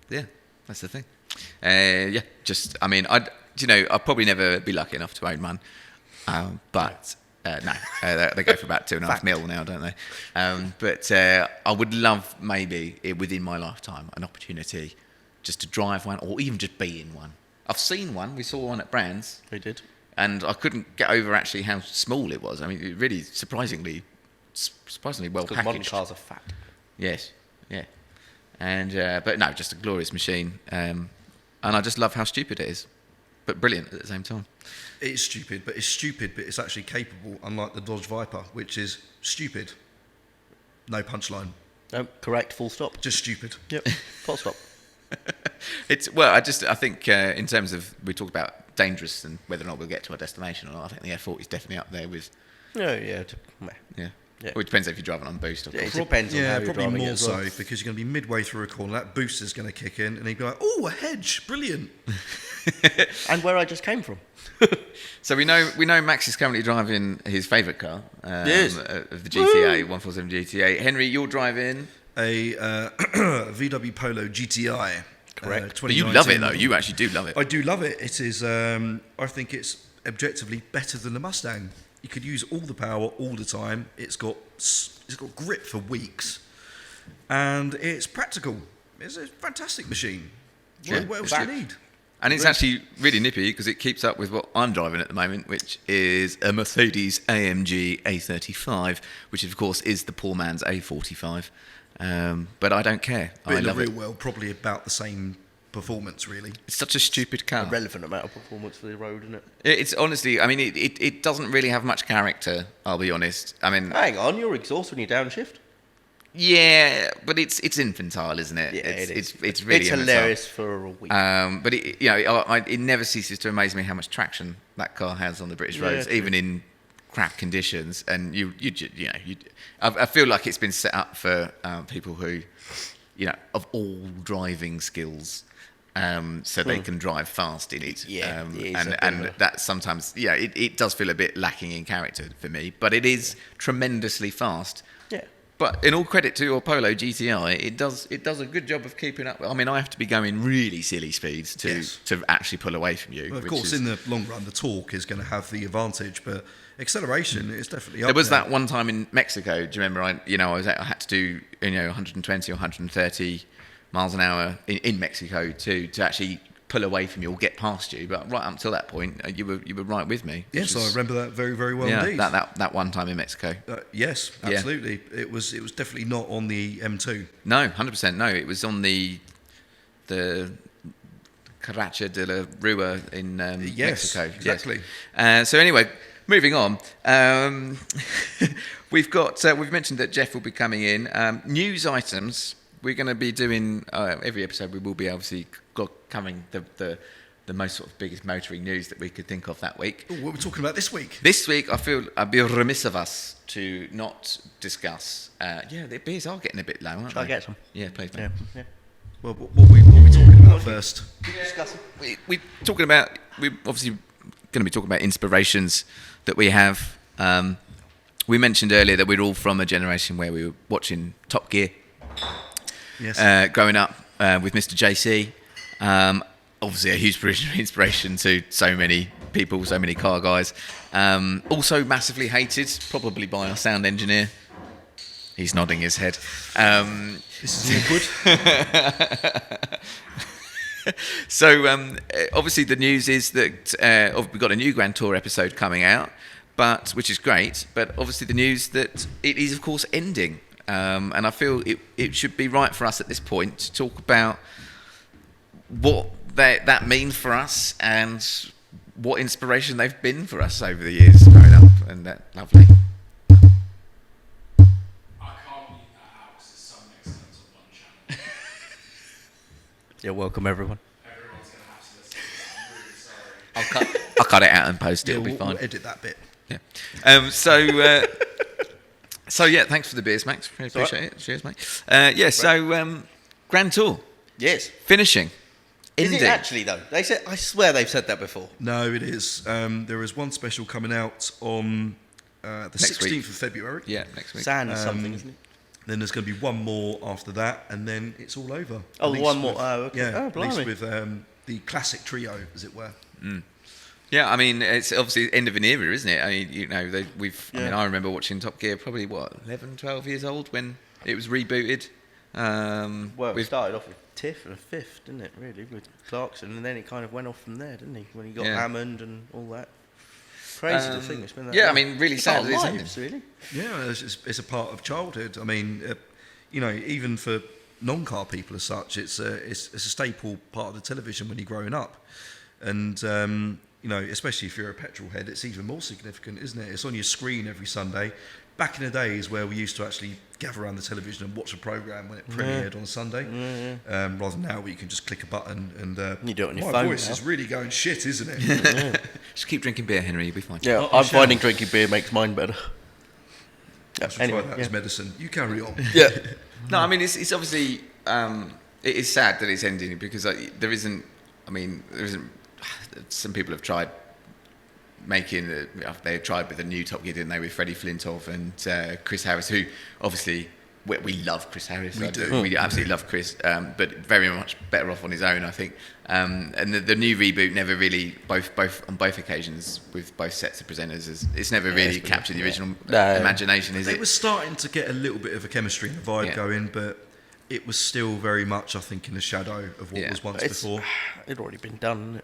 Yeah, that's the thing. I'd probably never be lucky enough to own one. They go for about 2.5 mil now, don't they? But I would love maybe within my lifetime an opportunity just to drive one or even just be in one. I've seen one. We saw one at Brands. We did. And I couldn't get over actually how small it was. I mean, it really surprisingly well Because modern packaged. cars are fat. Yes, yeah. And but no, just a glorious machine. And I just love how stupid it is, but brilliant at the same time. It's stupid, but it's actually capable, unlike the Dodge Viper, which is stupid. No punchline. Correct, full stop. Just stupid. Yep, full stop. I think in terms of, we talk about dangerous and whether or not we'll get to our destination or not. I think the F40 is definitely up there with. Yeah, yeah. Yeah. Yeah. Well, it depends if you're driving on boost. Of Yeah, course. it depends on how you're probably driving it more as well. so, because you're going to be midway through a corner, that booster's going to kick in, and you'd be like, oh, a hedge, brilliant. And where I just came from. So we know Max is currently driving his favourite car Yes. of the GTA 147 GTA. Henry, you're driving. A VW Polo GTI. Correct. But you love it though. You actually do love it. I do love it. It is. I think it's objectively better than the Mustang. You could use all the power all the time. It's got grip for weeks, and it's practical. It's a fantastic machine. Yeah. What else do you need? And it's actually really nippy because it keeps up with what I'm driving at the moment, which is a Mercedes AMG A35, which of course is the poor man's A45. But I don't care. But I in the love real it. world, probably about the same performance, really. It's such a stupid car. A relevant amount of performance for the road, isn't it? It's honestly, I mean, it doesn't really have much character, I'll be honest. I mean, Hang on, you're exhaust when you downshift. yeah, but it's infantile, isn't it? Yeah, it's, it is. It's really It's infantile. hilarious for a week. But it never ceases to amaze me how much traction that car has on the British Yeah, roads, true. even in crap conditions. And I feel like it's been set up for people who, of all driving skills, so they can drive fast in it. Yeah, it is a bit and of a- that sometimes, it does feel a bit lacking in character for me. But it is tremendously fast. Yeah. But in all credit to your Polo GTI, it does a good job of keeping up. I mean, I have to be going really silly speeds to actually pull away from you. Well, of which course, is- in the long run, the torque is going to have the advantage, but acceleration is definitely up there was there. that one time in Mexico. Do you remember? I had to do 120 or 130 miles an hour in Mexico to actually pull away from you or get past you. But right up until that point, you were right with me. which Yes, I was- remember that very, very well yeah, indeed. that one time in Mexico. Yes, Yeah. absolutely. It was definitely not on the M2. No, 100% no. It was on the Caracha de la Rua in Yes, Mexico. exactly. Yes. So anyway, moving on. We've mentioned that Jeff will be coming in. News items. We're going to be doing every episode. We will be obviously covering the most sort of biggest motoring news that we could think of that week. Oh, what are we talking about this week? This week, I feel I'd be remiss of us to not discuss. The beers are getting a bit low, aren't Shall I they? get some? Yeah, please, mate. Yeah. Well, what we talking about first? We're talking about. We're obviously going to be talking about inspirations that we have. We mentioned earlier that we're all from a generation where we were watching Top Gear. Yes. Growing up with Mr. JC. Obviously, a huge inspiration to so many people, so many car guys. Also, massively hated, probably by our sound engineer. He's nodding his head. This is awkward. So, obviously, the news is that we've got a new Grand Tour episode coming out, which is great. But obviously, the news that it is, of course, ending. And I feel it should be right for us at this point to talk about what that means for us and what inspiration they've been for us over the years growing up. And that lovely. You're welcome, everyone. Everyone's going to have to listen. I'm really sorry. I'll cut it out and post it. Yeah, It'll be we'll fine. edit that bit. Yeah. So yeah, thanks for the beers, Max. Really appreciate it. Cheers, mate. So Grand Tour Yes. finishing. Is Ending. it actually though? They said. I swear they've said that before. No, it is. There is one special coming out on the Next 16th week. of February. Yeah, next week. Sand something, isn't it? Then there's going to be one more after that, and then it's all over. Oh, At least one more. with- Oh, okay. Yeah, Oh, at least blimey. with the classic trio, as it were. Yeah, I mean, it's obviously the end of an era, isn't it? I mean, you know, I mean, Yeah. I remember watching Top Gear probably, 11, 12 years old when it was rebooted. Well, it with- started off with Tiff and a fifth, didn't it? Really, with Clarkson, and then it kind of went off from there, didn't he? When he got Yeah. Hammond and all that. Crazy to think it's been that. yeah, I long. mean, really It's sad our that it's lives, really. Yeah, it's a part of childhood. I mean, you know, even for non-car people as such, it's a staple part of the television when you're growing up, and you know, especially if you're a petrol head, it's even more significant, isn't it? It's on your screen every Sunday. Back in the days where we used to actually gather around the television and watch a programme when it premiered on a Sunday, rather than now where you can just click a button and You do it on your my phone voice now. is really going shit, isn't it? Just keep drinking beer, Henry. You'll be fine. Yeah, I I'm shall. finding drinking beer makes mine better. I should Anyway, try that yeah. as medicine. You carry on. Yeah. No, I mean, it's obviously it is sad that it's ending because there isn't. I mean, there isn't. Some people have tried making. They tried with a new Top Gear, didn't they, with Freddie Flintoff and Chris Harris, who obviously we love Chris Harris. We do. We absolutely love Chris, but very much better off on his own, I think. And the new reboot never really, both on both occasions with both sets of presenters, it's never really captured the original imagination, is They it? were starting to get a little bit of a chemistry and a vibe Yeah. going, but it was still very much, I think, in the shadow of what Yeah. was once It's- before. It'd already been done, hadn't it?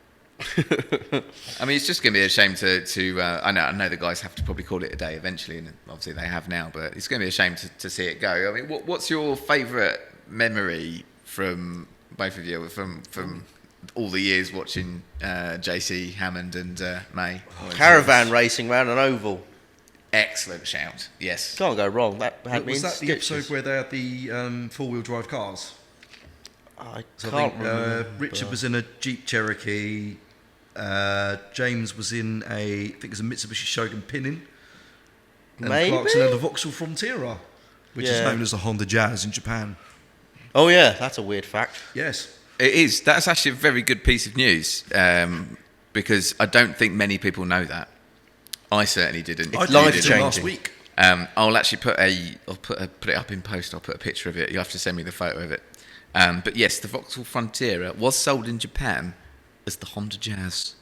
I mean, it's just going to be a shame to I know the guys have to probably call it a day eventually, and obviously they have now, but it's going to be a shame to see it go. I mean, what's your favourite memory from both of you, from all the years watching JC, Hammond and May? Caravan racing round an oval. Excellent shout, yes. Can't go wrong. That had me Was in that the stitches. episode where they had the four-wheel drive cars? I So can't I think remember. Richard was in a Jeep Cherokee. James was in I think it was a Mitsubishi Shogun Pinning. And Maybe? Clarkson had a Vauxhall Frontera, which is Yeah. known as a Honda Jazz in Japan. Oh yeah, that's a weird fact. Yes. It is. That's actually a very good piece of news because I don't think many people know that. I certainly didn't. I It's did it life-changing. last week. I'll actually put it up in post. I'll put a picture of it. You have to send me the photo of it. But yes, the Vauxhall Frontera was sold in Japan as the Honda Jazz.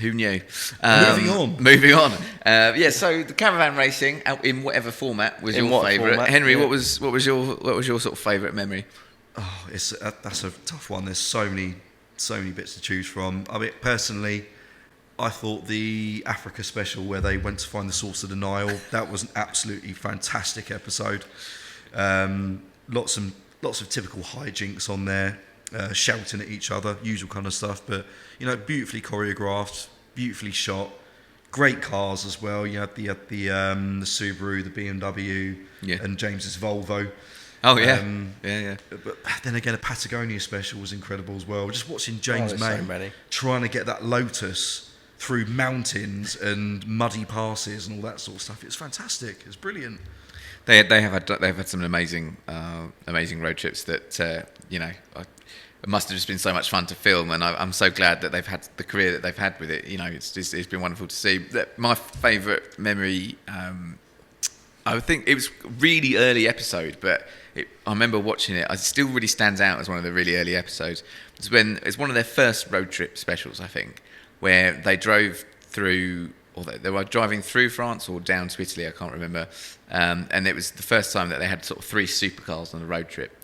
Who knew? Moving on. Yeah. So the caravan racing, in whatever format, was In your what favourite. format, Henry, yeah. what was your sort of favourite memory? Oh, that's a tough one. There's so many bits to choose from. I mean, personally, I thought the Africa special where they went to find the source of the Nile, that was an absolutely fantastic episode. Lots of typical hijinks on there, shouting at each other, usual kind of stuff. But you know, beautifully choreographed, beautifully shot. Great cars as well. You had the Subaru, the BMW, Yeah. and James's Volvo. Oh yeah, Um, yeah. But then again, a Patagonia special was incredible as well. Just watching James there's May so many. trying to get that Lotus through mountains and muddy passes and all that sort of stuff. It's fantastic. It's brilliant. They've had some amazing road trips that it must have just been so much fun to film, and I'm so glad that they've had the career that they've had with it. It's been wonderful to see. My favourite memory, I think it was a really early episode, but I remember watching it. It still really stands out as one of the really early episodes. It's one of their first road trip specials, I think, where they drove through, or they were driving through France or down to Italy, I can't remember. And it was the first time that they had sort of 3 supercars on the road trip.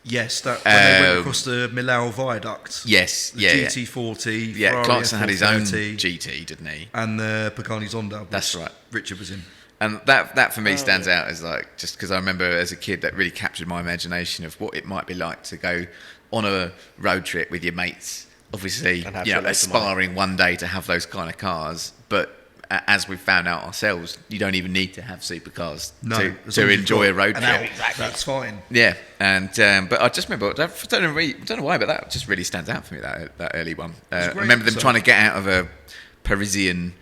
Yes, that when they went across the Millau Viaduct. Yes, the yeah. GT40. Yeah, Ferrari Clarkson had his own F430, GT, didn't he? and the Pagani Zonda. Which That's right. Richard was in. And that for me stands out as like, just because I remember as a kid that really captured my imagination of what it might be like to go on a road trip with your mates. Obviously, And have loads of aspiring one day to have those kind of cars, but as we've found out ourselves, you don't even need to have supercars No, as long to as you've enjoy got a road an trip. out, that's fine. Yeah, and but I just remember, I don't know why, but that just really stands out for me. That early one. I great remember them episode. trying to get out of a Parisian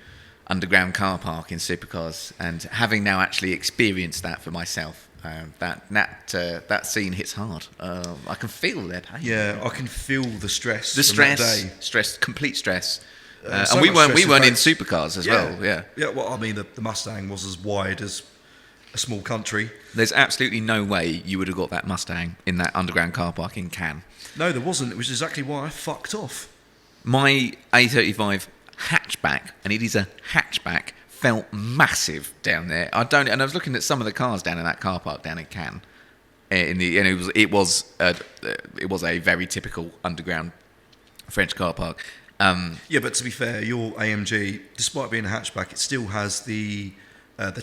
underground car park in supercars, and having now actually experienced that for myself, that scene hits hard. I can feel their pain. Yeah, I can feel the stress. The from that day. complete stress. So and we much weren't stress, in in fact. supercars as well. Yeah. Yeah, well, I mean, the Mustang was as wide as a small country. There's absolutely no way you would have got that Mustang in that underground car park in Cannes. No, there wasn't. It was exactly why I fucked off. My A35 hatchback, and it is a hatchback, felt massive down there. And I was looking at some of the cars down in that car park down in Cannes, and it was a very typical underground French car park. Yeah, but to be fair, your AMG, despite being a hatchback, it still has the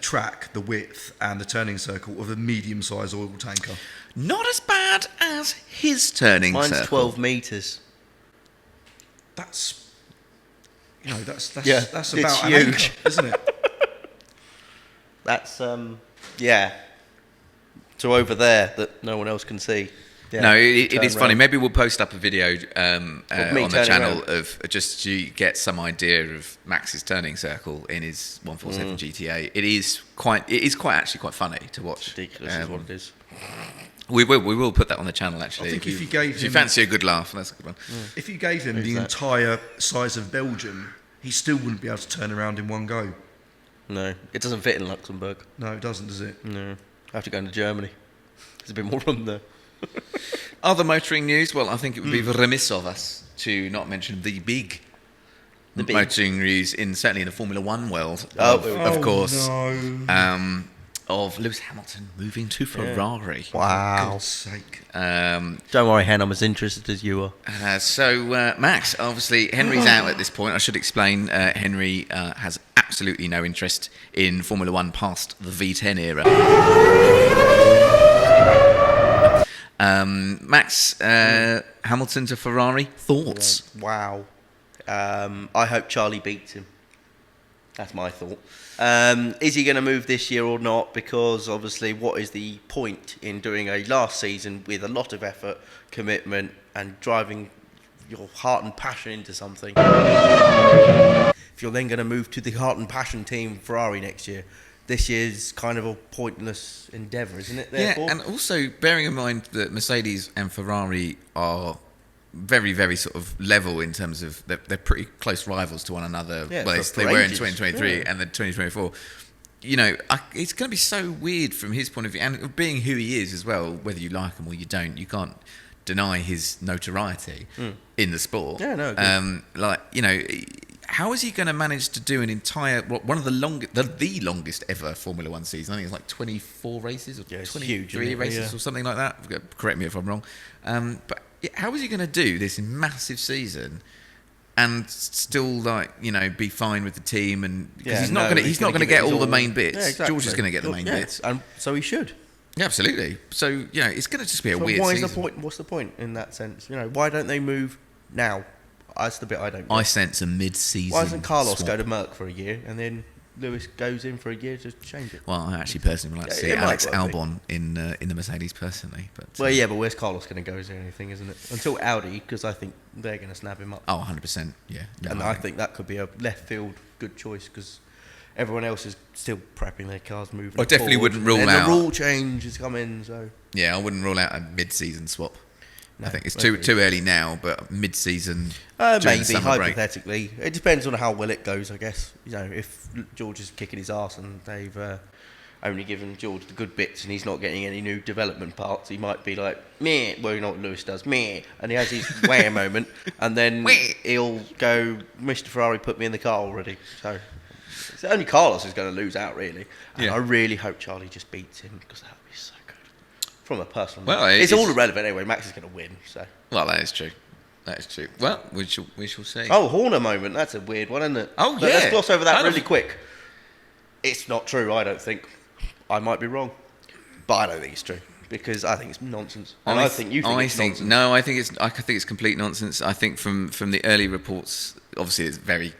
track, the width, and the turning circle of a medium-sized oil tanker. Not as bad as his turning Mine's circle. 12 metres. That's that's Yeah, that's it's about an huge. acre, isn't it? That's, yeah. To over there that no one else can see. Yeah, No, it turn is funny. round. Maybe we'll post up a video me on the turning channel round. of just to get some idea of Max's turning circle in his 147 GTA. It is actually quite funny to watch. Ridiculous is what it is. We will put that on the channel actually. I think if you if fancy a good laugh, that's a good one. If you gave him the that? entire size of Belgium, he still wouldn't be able to turn around in one go. No, it doesn't fit in Luxembourg. No, it doesn't, does it? No, I have to go into Germany. There's a bit more room there. Other motoring news. Well, I think it would be remiss of us to not mention the big motoring news certainly in the Formula One world. Of course. No. Of Lewis Hamilton moving to Ferrari. Wow. God's sake. Don't worry, Hen, I'm as interested as you are. So, Max, obviously, Henry's out at this point. I should explain, Henry has absolutely no interest in Formula One past the V10 era. Max, Hamilton to Ferrari, thoughts? Wow. I hope Charlie beats him. That's my thought. Is he going to move this year or not? Because obviously, what is the point in doing a last season with a lot of effort, commitment, and driving your heart and passion into something? If you're then going to move to the heart and passion team Ferrari next year, this year's kind of a pointless endeavour, isn't it? Therefore? Yeah, and also bearing in mind that Mercedes and Ferrari are very, very sort of level in terms of they're pretty close rivals to one another. Yeah, Well, for they were in ages. 2023 Yeah. and then 2024. It's going to be so weird from his point of view, and being who he is as well, whether you like him or you don't, you can't deny his notoriety in the sport. Yeah, no, agreed. How is he going to manage to do an entire one of the longest ever Formula One season? I think it's like 24 races or Yeah, it's 23 huge, isn't it? races Yeah. or something like that. Correct me if I'm wrong. But how is he going to do this massive season and still be fine with the team? And because he's not going to get all the main bits. Yeah, exactly. George is going to get the main bits. And so he should. Yeah, absolutely. So it's going to just be a So weird why season. is the point? What's the point in that sense? Why don't they move now? That's the bit I don't. I sense a mid-season. Why doesn't Carlos swap. go to Merck for a year and then Lewis goes in for a year to change it? Well, I actually personally would like to see it might Alex well be. Albon in the Mercedes personally, but Well, yeah, but where's Carlos going to go? Is there anything, isn't it? Until Audi, because I think they're going to snap him up. 100%, yeah. No, And I think that could be a left field good choice because everyone else is still prepping their cars, moving. I definitely forward. wouldn't rule and out- the rule change is coming. So I wouldn't rule out a mid-season swap. I think it's maybe. too early now, but mid-season, during the Maybe, summer break. hypothetically. It depends on how well it goes, I guess. If George is kicking his arse and they've only given George the good bits and he's not getting any new development parts, he might be like, meh, well, you know what Lewis does, meh, and he has his wah moment, and then he'll go, Mr. Ferrari put me in the car already. So it's only Carlos who's going to lose out, really. And Yeah. I really hope Charlie just beats him, because that would be so good. From a personal Well, level. It's it's- all irrelevant anyway, Max is going to win, so... Well, that is true. That is true. Well, we shall see. Oh, Horner moment. That's a weird one, isn't it? Oh, Let's yeah. gloss over that Kind of- really quick. It's not true, I don't think. I might be wrong. But I don't think it's true. Because I think it's nonsense. And I think you think it's nonsense. No, I think it's complete nonsense. I think from the early reports, obviously there's very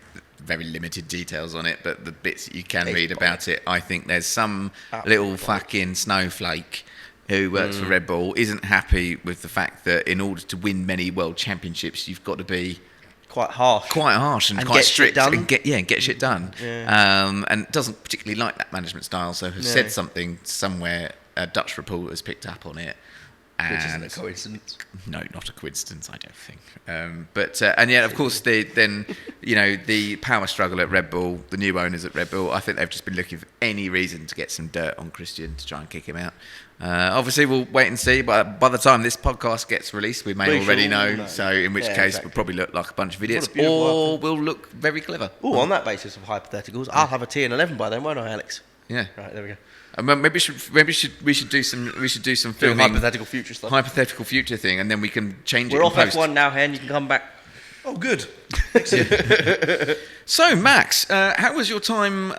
limited details on it, but the bits that you can read about it, I think there's some little fucking snowflake who works for Red Bull isn't happy with the fact that in order to win many world championships, you've got to be Quite harsh. and And quite get shit strict done. and get shit done. Yeah. And doesn't particularly like that management style, so has No. said something somewhere. A Dutch reporter has picked up on it. And Which isn't a coincidence. No, not a coincidence, I don't think. And yet, of course, the power struggle at Red Bull, the new owners at Red Bull, I think they've just been looking for any reason to get some dirt on Christian to try and kick him out. Obviously, we'll wait and see. But by the time this podcast gets released, we may We already shall know. know. So, in which Yeah, case, exactly. we'll probably look like a bunch of idiots, What a beautiful or outfit. we'll look very clever. Oh, on that basis of hypotheticals, I'll have a tea and 11 by then, won't I, Alex? Yeah. Right, there we go. Maybe we should do some Doing filming, hypothetical future stuff. hypothetical future thing, and then we can change We're it in off post. F1 now, Hen. You can come back. Oh, good. So, Max, how was your time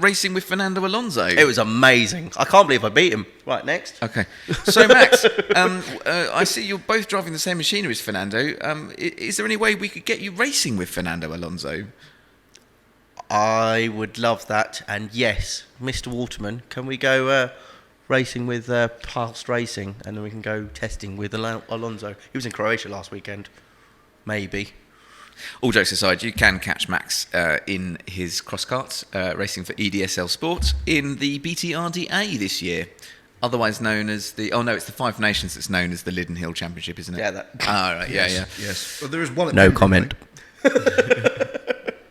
racing with Fernando Alonso? It was amazing. I can't believe I beat him. Right, next. Okay. So, Max, I see you're both driving the same machinery as Fernando. Is there any way we could get you racing with Fernando Alonso? I would love that. And yes, Mr. Waterman, can we go racing with Past Racing, and then we can go testing with Alonso? He was in Croatia last weekend. Maybe. All jokes aside, you can catch Max in his cross karts racing for EDSL Sport in the BTRDA this year. Otherwise known as it's the Five Nations that's known as the Lydden Hill Championship, isn't it? Yeah, that. Oh, right, yeah. Yes. Well, there is one at No Pembury, comment.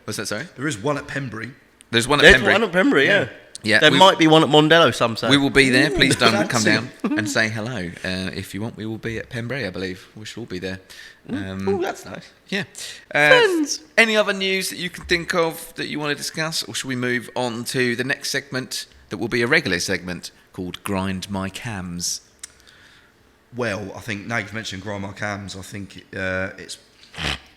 What's that, sorry? There is one at Pembury. There's one at There's Pembury. one at Pembury, yeah. Yeah, There might be one at Mondello, some say. We will be there. Please don't come fancy. down and say hello. If you want, we will be at Pembury, I believe. We should all be there. Oh, that's nice. Yeah. Friends. Any other news that you can think of that you want to discuss, or should we move on to the next segment that will be a regular segment called Grind My Cams? Well, I think now you've mentioned Grandma Cams, I think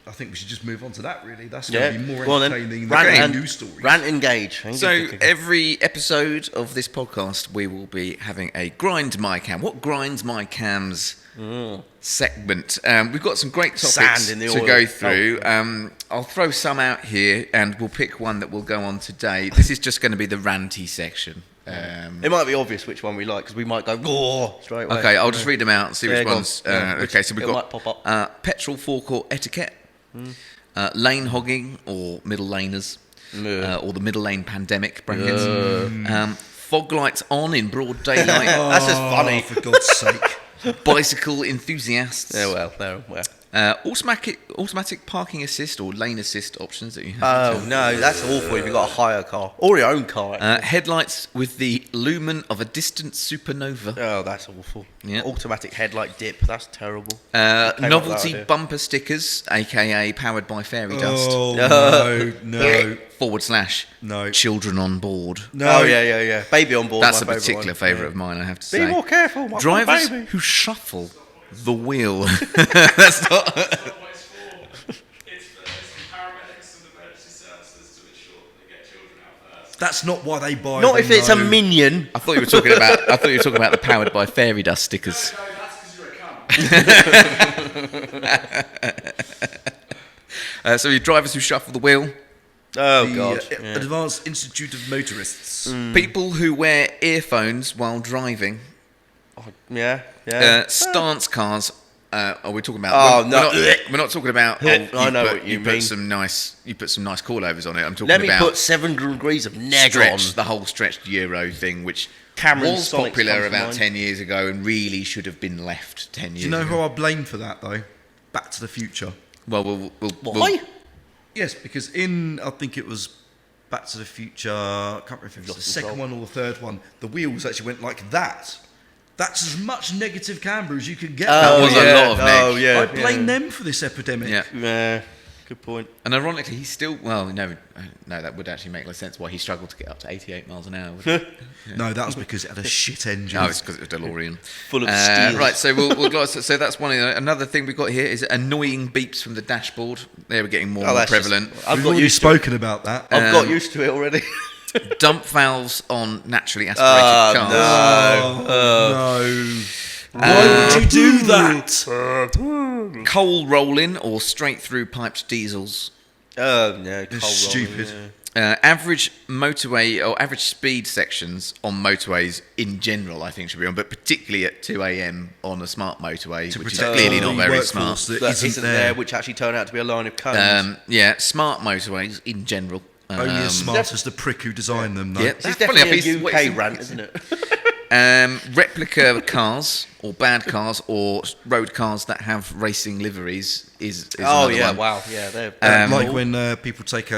I think we should just move on to that, really. That's going to be more Go on then. entertaining Rant than and- the news stories. Rant engage. So every episode of this podcast, we will be having a Grind My Cam. What grinds my cams segment? We've got some great topics Sand in the to oil. go through. I'll throw some out here, and we'll pick one that will go on today. This is just going to be the ranty section. It might be obvious which one we like, because we might go, oh, straight away. Okay, I'll just read them out and see Yeah, which go on. ones. Yeah, Okay, so we've it got might pop up. petrol forecourt etiquette, lane hogging or middle laners, or the middle lane pandemic brackets, fog lights on in broad daylight, That's just funny. For God's sake. bicycle enthusiasts, Yeah, well. automatic parking assist or lane assist options that you have. Oh, no, that's awful if you've got a hire car. Or your own car. Headlights with the lumen of a distant supernova. Oh, that's awful. Yeah. Automatic headlight dip. That's terrible. Novelty idea. bumper stickers, aka powered by fairy dust. Oh, no. / No. children on board. No. Oh, yeah. Baby on board. That's a my particular favourite of mine, I have to Be say. more careful, my Drivers baby. who shuffle the wheel. That's not. What it's for. It's for paramedics and emergency services to ensure that they get children out first. That's not why they buy Not them, if it's a no. minion. I thought you were talking about. I thought you were talking about the powered by fairy dust stickers. No, that's because you're a cunt. So your drivers who shuffle the wheel, Oh, The God. Advanced Institute of Motorists. people who wear earphones while driving, Yeah. stance cars are we talking about? Oh, no. We're not talking about. I know what you mean. Put some nice coilovers on it. I'm talking Let me about put 7 degrees of neg on. the whole stretched Euro thing, which Cameron was Sonics popular comes to about mind. 10 years ago and really should have been left 10 years Do you know ago. who I blame for that though? Back to the Future. Well, Why? Yes, because I think it was Back to the Future, I can't remember if it was the second one or the third one, the wheels actually went like that. That's as much negative camber as you can get. That was a lot of neg. Oh, yeah. I blame them for this epidemic. Yeah. Yeah, good point. And ironically, he's still... Well, no, that would actually make less sense why he struggled to get up to 88 miles an hour. Wouldn't it? No, that was because it had a shit engine. No, it's because it was DeLorean. Full of steel. Right, so we'll go, so that's one. Another thing we've got here is annoying beeps from the dashboard. They were getting more and more that's just- prevalent. We've already spoken about that. I've got used to it already. Dump valves on naturally aspirated cars. No. Why would you do that? Coal rolling or straight through piped diesels. Yeah, It's coal stupid. rolling, yeah. Average motorway or average speed sections on motorways in general, I think should be on, but particularly at 2 a.m. on a smart motorway, which is protect clearly the not very workforce smart. that That isn't there, which actually turned out to be a line of cones. Yeah, smart motorways in general. Only as smart as the prick who designed them, though. Yeah, This is that's funny definitely enough, a he's- UK rant, isn't it? Replica cars or bad cars or road cars that have racing liveries is Oh, another yeah, one. wow. Yeah, they're Like when people take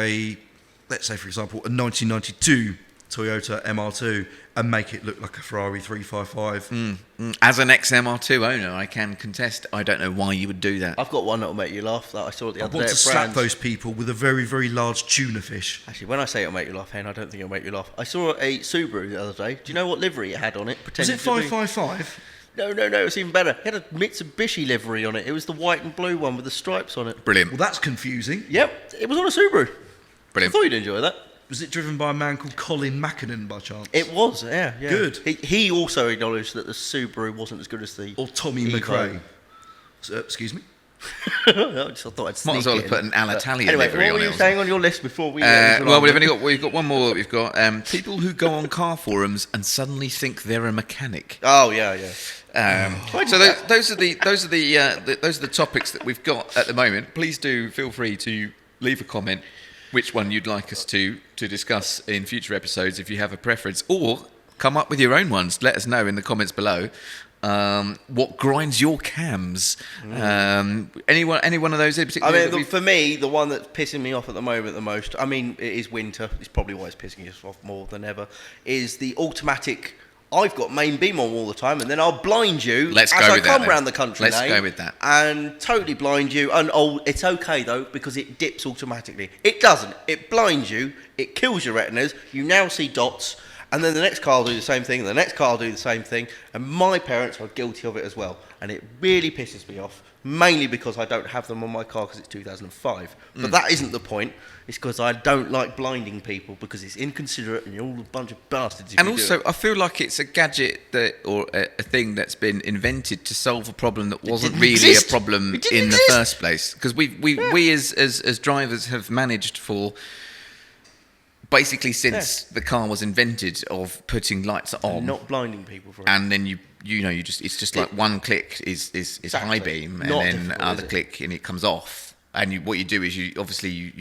let's say for example, a 1992 Toyota MR2 and make it look like a Ferrari 355. As an ex-MR2 owner, I can contest. I don't know why you would do that. I've got one that'll make you laugh that I saw the I other day want to at slap Brands. those people with a very, very large tuna fish. Actually, when I say it'll make you laugh, Hen, I don't think it'll make you laugh. I saw a Subaru the other day. Do you know what livery it had on it? Was it Pretending to be- 555? No, it was even better. It had a Mitsubishi livery on it. It was the white and blue one with the stripes on it. Brilliant. Well, that's confusing. Yep, it was on a Subaru. I Brilliant. thought you'd enjoy that. Was it driven by a man called Colin Mackinnon by chance? It was, yeah. Good. He also acknowledged that the Subaru wasn't as good as the... Or Tommy Evo. McRae? Excuse me? I thought I'd sneak Might as well it have put in. an Alitalia Anyway, livery what on were it you or saying on your list before we... well, we've got one more. We've got people who go on car forums and suddenly think they're a mechanic. Oh, yeah. So those are the topics that we've got at the moment. Please do feel free to leave a comment which one you'd like us to discuss in future episodes if you have a preference, or come up with your own ones. Let us know in the comments below. What grinds your cams? Any one of those in I particular? mean, for me, the one that's pissing me off at the moment the most, I mean, it is winter, it's probably why it's pissing us off more than ever, is the automatic, I've got main beam on all the time, and then I'll blind you Let's as go I with that come then. round the country Let's lane, go with that. and totally blind you, and it's okay though, because it dips automatically. It doesn't, it blinds you, it kills your retinas, you now see dots, and then the next car will do the same thing, and the next car will do the same thing, and my parents are guilty of it as well, and it really pisses me off, mainly because I don't have them on my car because it's 2005. But that isn't the point. It's because I don't like blinding people because it's inconsiderate and you're all a bunch of bastards. If And you do also, it. I feel like it's a gadget or a thing that's been invented to solve a problem that wasn't didn't really exist. a problem It didn't in exist. the first place. Because we as drivers have managed for basically since the car was invented of putting lights on, not blinding people for it. and then it's just like one click is high beam, and Not then difficult, other is it? click and it comes off. And what you do is you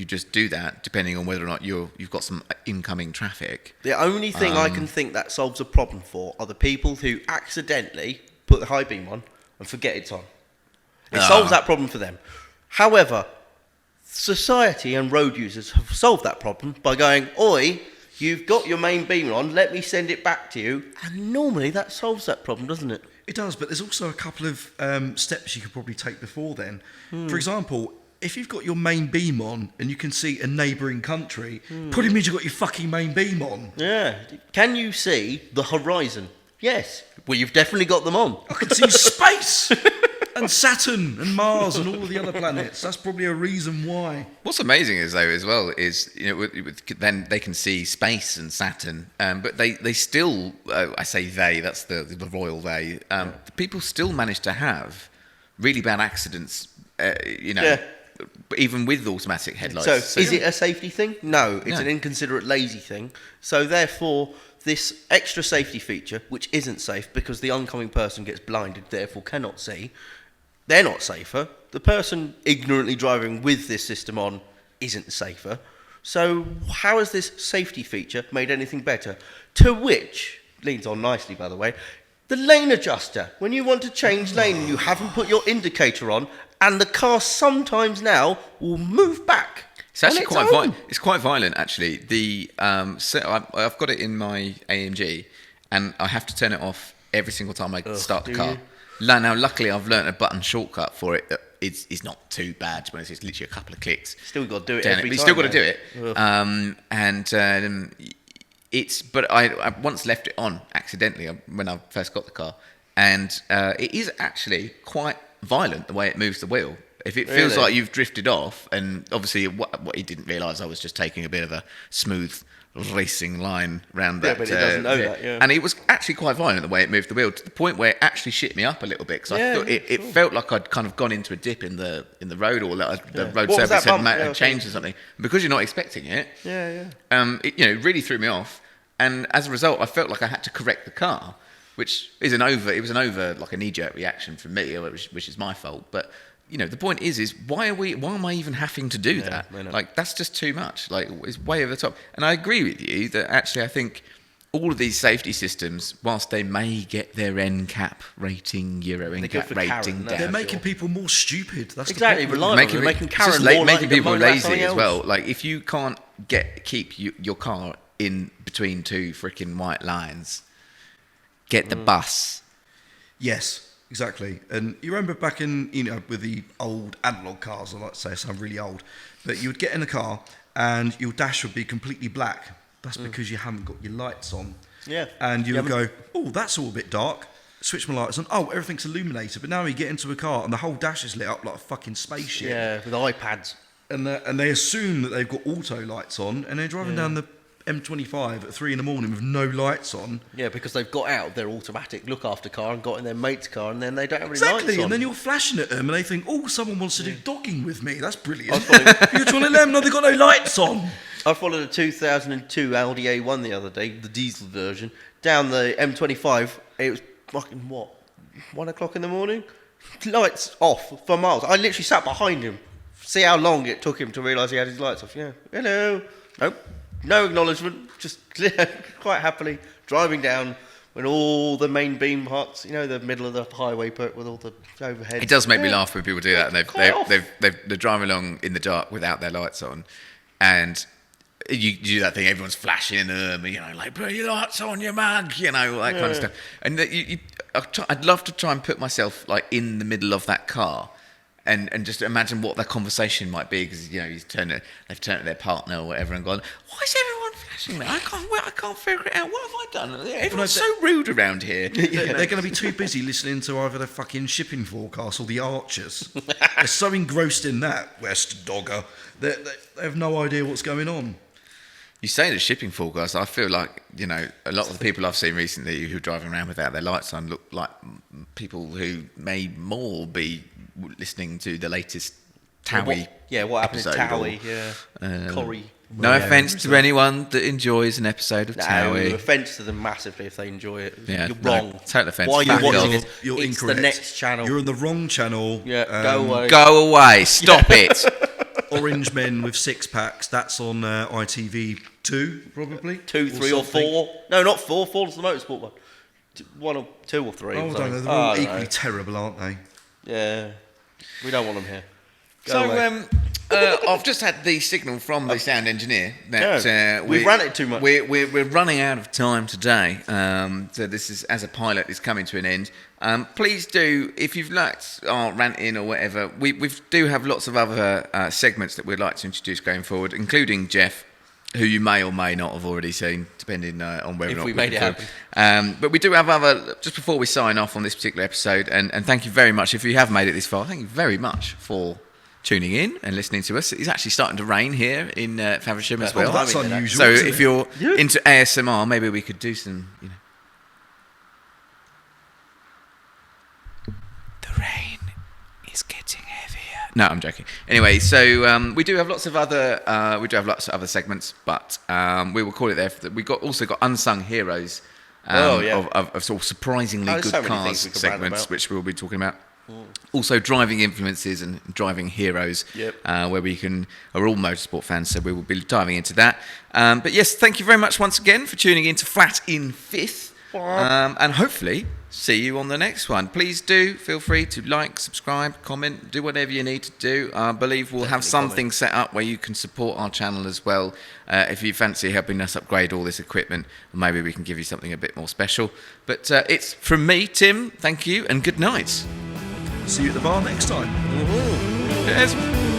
just do that depending on whether or not you've got some incoming traffic. The only thing I can think that solves a problem for are the people who accidentally put the high beam on and forget it's on. It solves that problem for them. However, society and road users have solved that problem by going, "Oi, you've got your main beam on, let me send it back to you." And normally that solves that problem, doesn't it? It does, but there's also a couple of steps you could probably take before then. For example, if you've got your main beam on and you can see a neighbouring country, probably means you've got your fucking main beam on. Yeah. Can you see the horizon? Yes. Well, you've definitely got them on. I can see space and Saturn and Mars and all of the other planets. That's probably a reason why. What's amazing is though as well is then they can see space and Saturn, but they still I say that's the royal they the people still manage to have really bad accidents. Yeah. Even with automatic headlights. So, is it a safety thing? No, it's No. an inconsiderate, lazy thing. So, therefore, this extra safety feature, which isn't safe because the oncoming person gets blinded, therefore cannot see, they're not safer. The person ignorantly driving with this system on isn't safer. So how has this safety feature made anything better? To which, leads on nicely by the way, the lane adjuster. When you want to change lane and you haven't put your indicator on, and the car sometimes now will move back. It's actually on its own. It's quite violent, actually. I've got it in my AMG, and I have to turn it off every single time I start the do car. you? Now, luckily, I've learnt a button shortcut for it. It's not too bad, to be honest. It's literally a couple of clicks. Still got to do it down every but you time. still got to do it. Ugh. But I once left it on accidentally when I first got the car, and it is actually quite violent the way it moves the wheel. If it feels Really? like you've drifted off, and obviously what he didn't realise, I was just taking a bit of a smooth racing line round that. but it doesn't know that, yeah. And it was actually quite violent the way it moved the wheel, to the point where it actually shit me up a little bit, because I thought it felt like I'd kind of gone into a dip in the road, or like the road What was surface that bump? had Yeah, changed or something. Because you're not expecting it, it really threw me off, and as a result, I felt like I had to correct the car, which is an knee-jerk reaction from me, which is my fault. But the point is why am I even having to do that? I know. Like, that's just too much. Like, it's way over the top. And I agree with you that actually I think all of these safety systems, whilst they may get their NCAP rating, Euro good NCAP for rating Karen, down, They're making people more stupid. That's Exactly, the problem. reliable. Making Karen more making likely to people moan about lazy something as else. well. Like, if you can't keep your car in between two freaking white lines, get the bus. Yes, exactly. And you remember back in, with the old analog cars, I like to say I sound really old, but you would get in the car and your dash would be completely black. That's because you haven't got your lights on. Yeah. And you would go, oh, that's all a bit dark. Switch my lights on. Oh, everything's illuminated. But now you get into a car and the whole dash is lit up like a fucking spaceship. Yeah, with iPads. And they assume that they've got auto lights on, and they're driving down the M25 at 3 a.m. with no lights on. Yeah, because they've got out of their automatic look-after car and got in their mate's car, and then they don't have any Exactly, lights on. and then you're flashing at them, and they think, oh, someone wants to do dogging with me. That's brilliant. following- You're trying to let them know they've got no lights on. I followed a 2002 Audi A1 the other day, the diesel version, down the M25. It was fucking, 1 o'clock in the morning? Lights off for miles. I literally sat behind him. See how long it took him to realise he had his lights off. Yeah, hello. Nope, no acknowledgement. Just quite happily driving down when all the main beam parts, the middle of the highway put with all the overhead. It does make me laugh when people do that, and Quite off. they're driving along in the dark without their lights on, and you do that thing. Everyone's flashing at them, like, put your lights on, you mug, all that kind of stuff. And I'd love to try and put myself like in the middle of that car. And just imagine what their conversation might be, because they've turned to their partner or whatever and gone, why is everyone flashing me? I can't figure it out. What have I done? Everyone's so rude around here. They're going to be too busy listening to either the fucking shipping forecast or the Archers. They're so engrossed in that, West Dogger, they have no idea what's going on. You say the shipping forecast, I feel like, a lot of the people I've seen recently who are driving around without their lights on look like people who may more be listening to the latest Towie What happened in episode, Towie, Corrie. No offence to anyone that enjoys an episode of No, Towie. offence to them massively if they enjoy it. Yeah, You're no, wrong. total offence. Why are you Fuck watching off. it? You're It's incorrect. the next channel. You're on the wrong channel. Yeah, go away. Go away, stop it. Orange Men with Six Packs, that's on ITV2, probably. 2, 3 or something. 4. No, not 4. 4's the motorsport one. 1 or 2 or 3. Oh, I or don't know. something. They're all I don't equally know. terrible, aren't they? Yeah. We don't want them here. Go So, away. I've just had the signal from the sound engineer that Yeah, we've ran it too much. We're running out of time today. So this is, as a pilot, is coming to an end. Please do, if you've liked our ranting or whatever, we do have lots of other segments that we'd like to introduce going forward, including Jeff, who you may or may not have already seen, depending on whether If or not we we made it can afford. But we do have other, just before we sign off on this particular episode, and thank you very much. If you have made it this far, thank you very much for tuning in and listening to us. It's actually starting to rain here in Faversham as well. Oh, that's unusual. So isn't if it? you're into ASMR, maybe we could do some, The rain is getting heavier. No, I'm joking. Anyway, so we do have lots of other segments, but we will call it there. We've also got unsung heroes of sort of surprisingly Oh, there's good so many cars things we could rant segments, about. which we'll be talking about. Also, driving influences and driving heroes, Yep. where we are all motorsport fans, so we will be diving into that. But yes, thank you very much once again for tuning in to Flat in Fifth, and hopefully see you on the next one. Please do feel free to like, subscribe, comment, do whatever you need to do. I believe we'll have something set up where you can support our channel as well. If you fancy helping us upgrade all this equipment, maybe we can give you something a bit more special. But it's from me, Tim. Thank you and good night. See you at the bar next time. Cheers.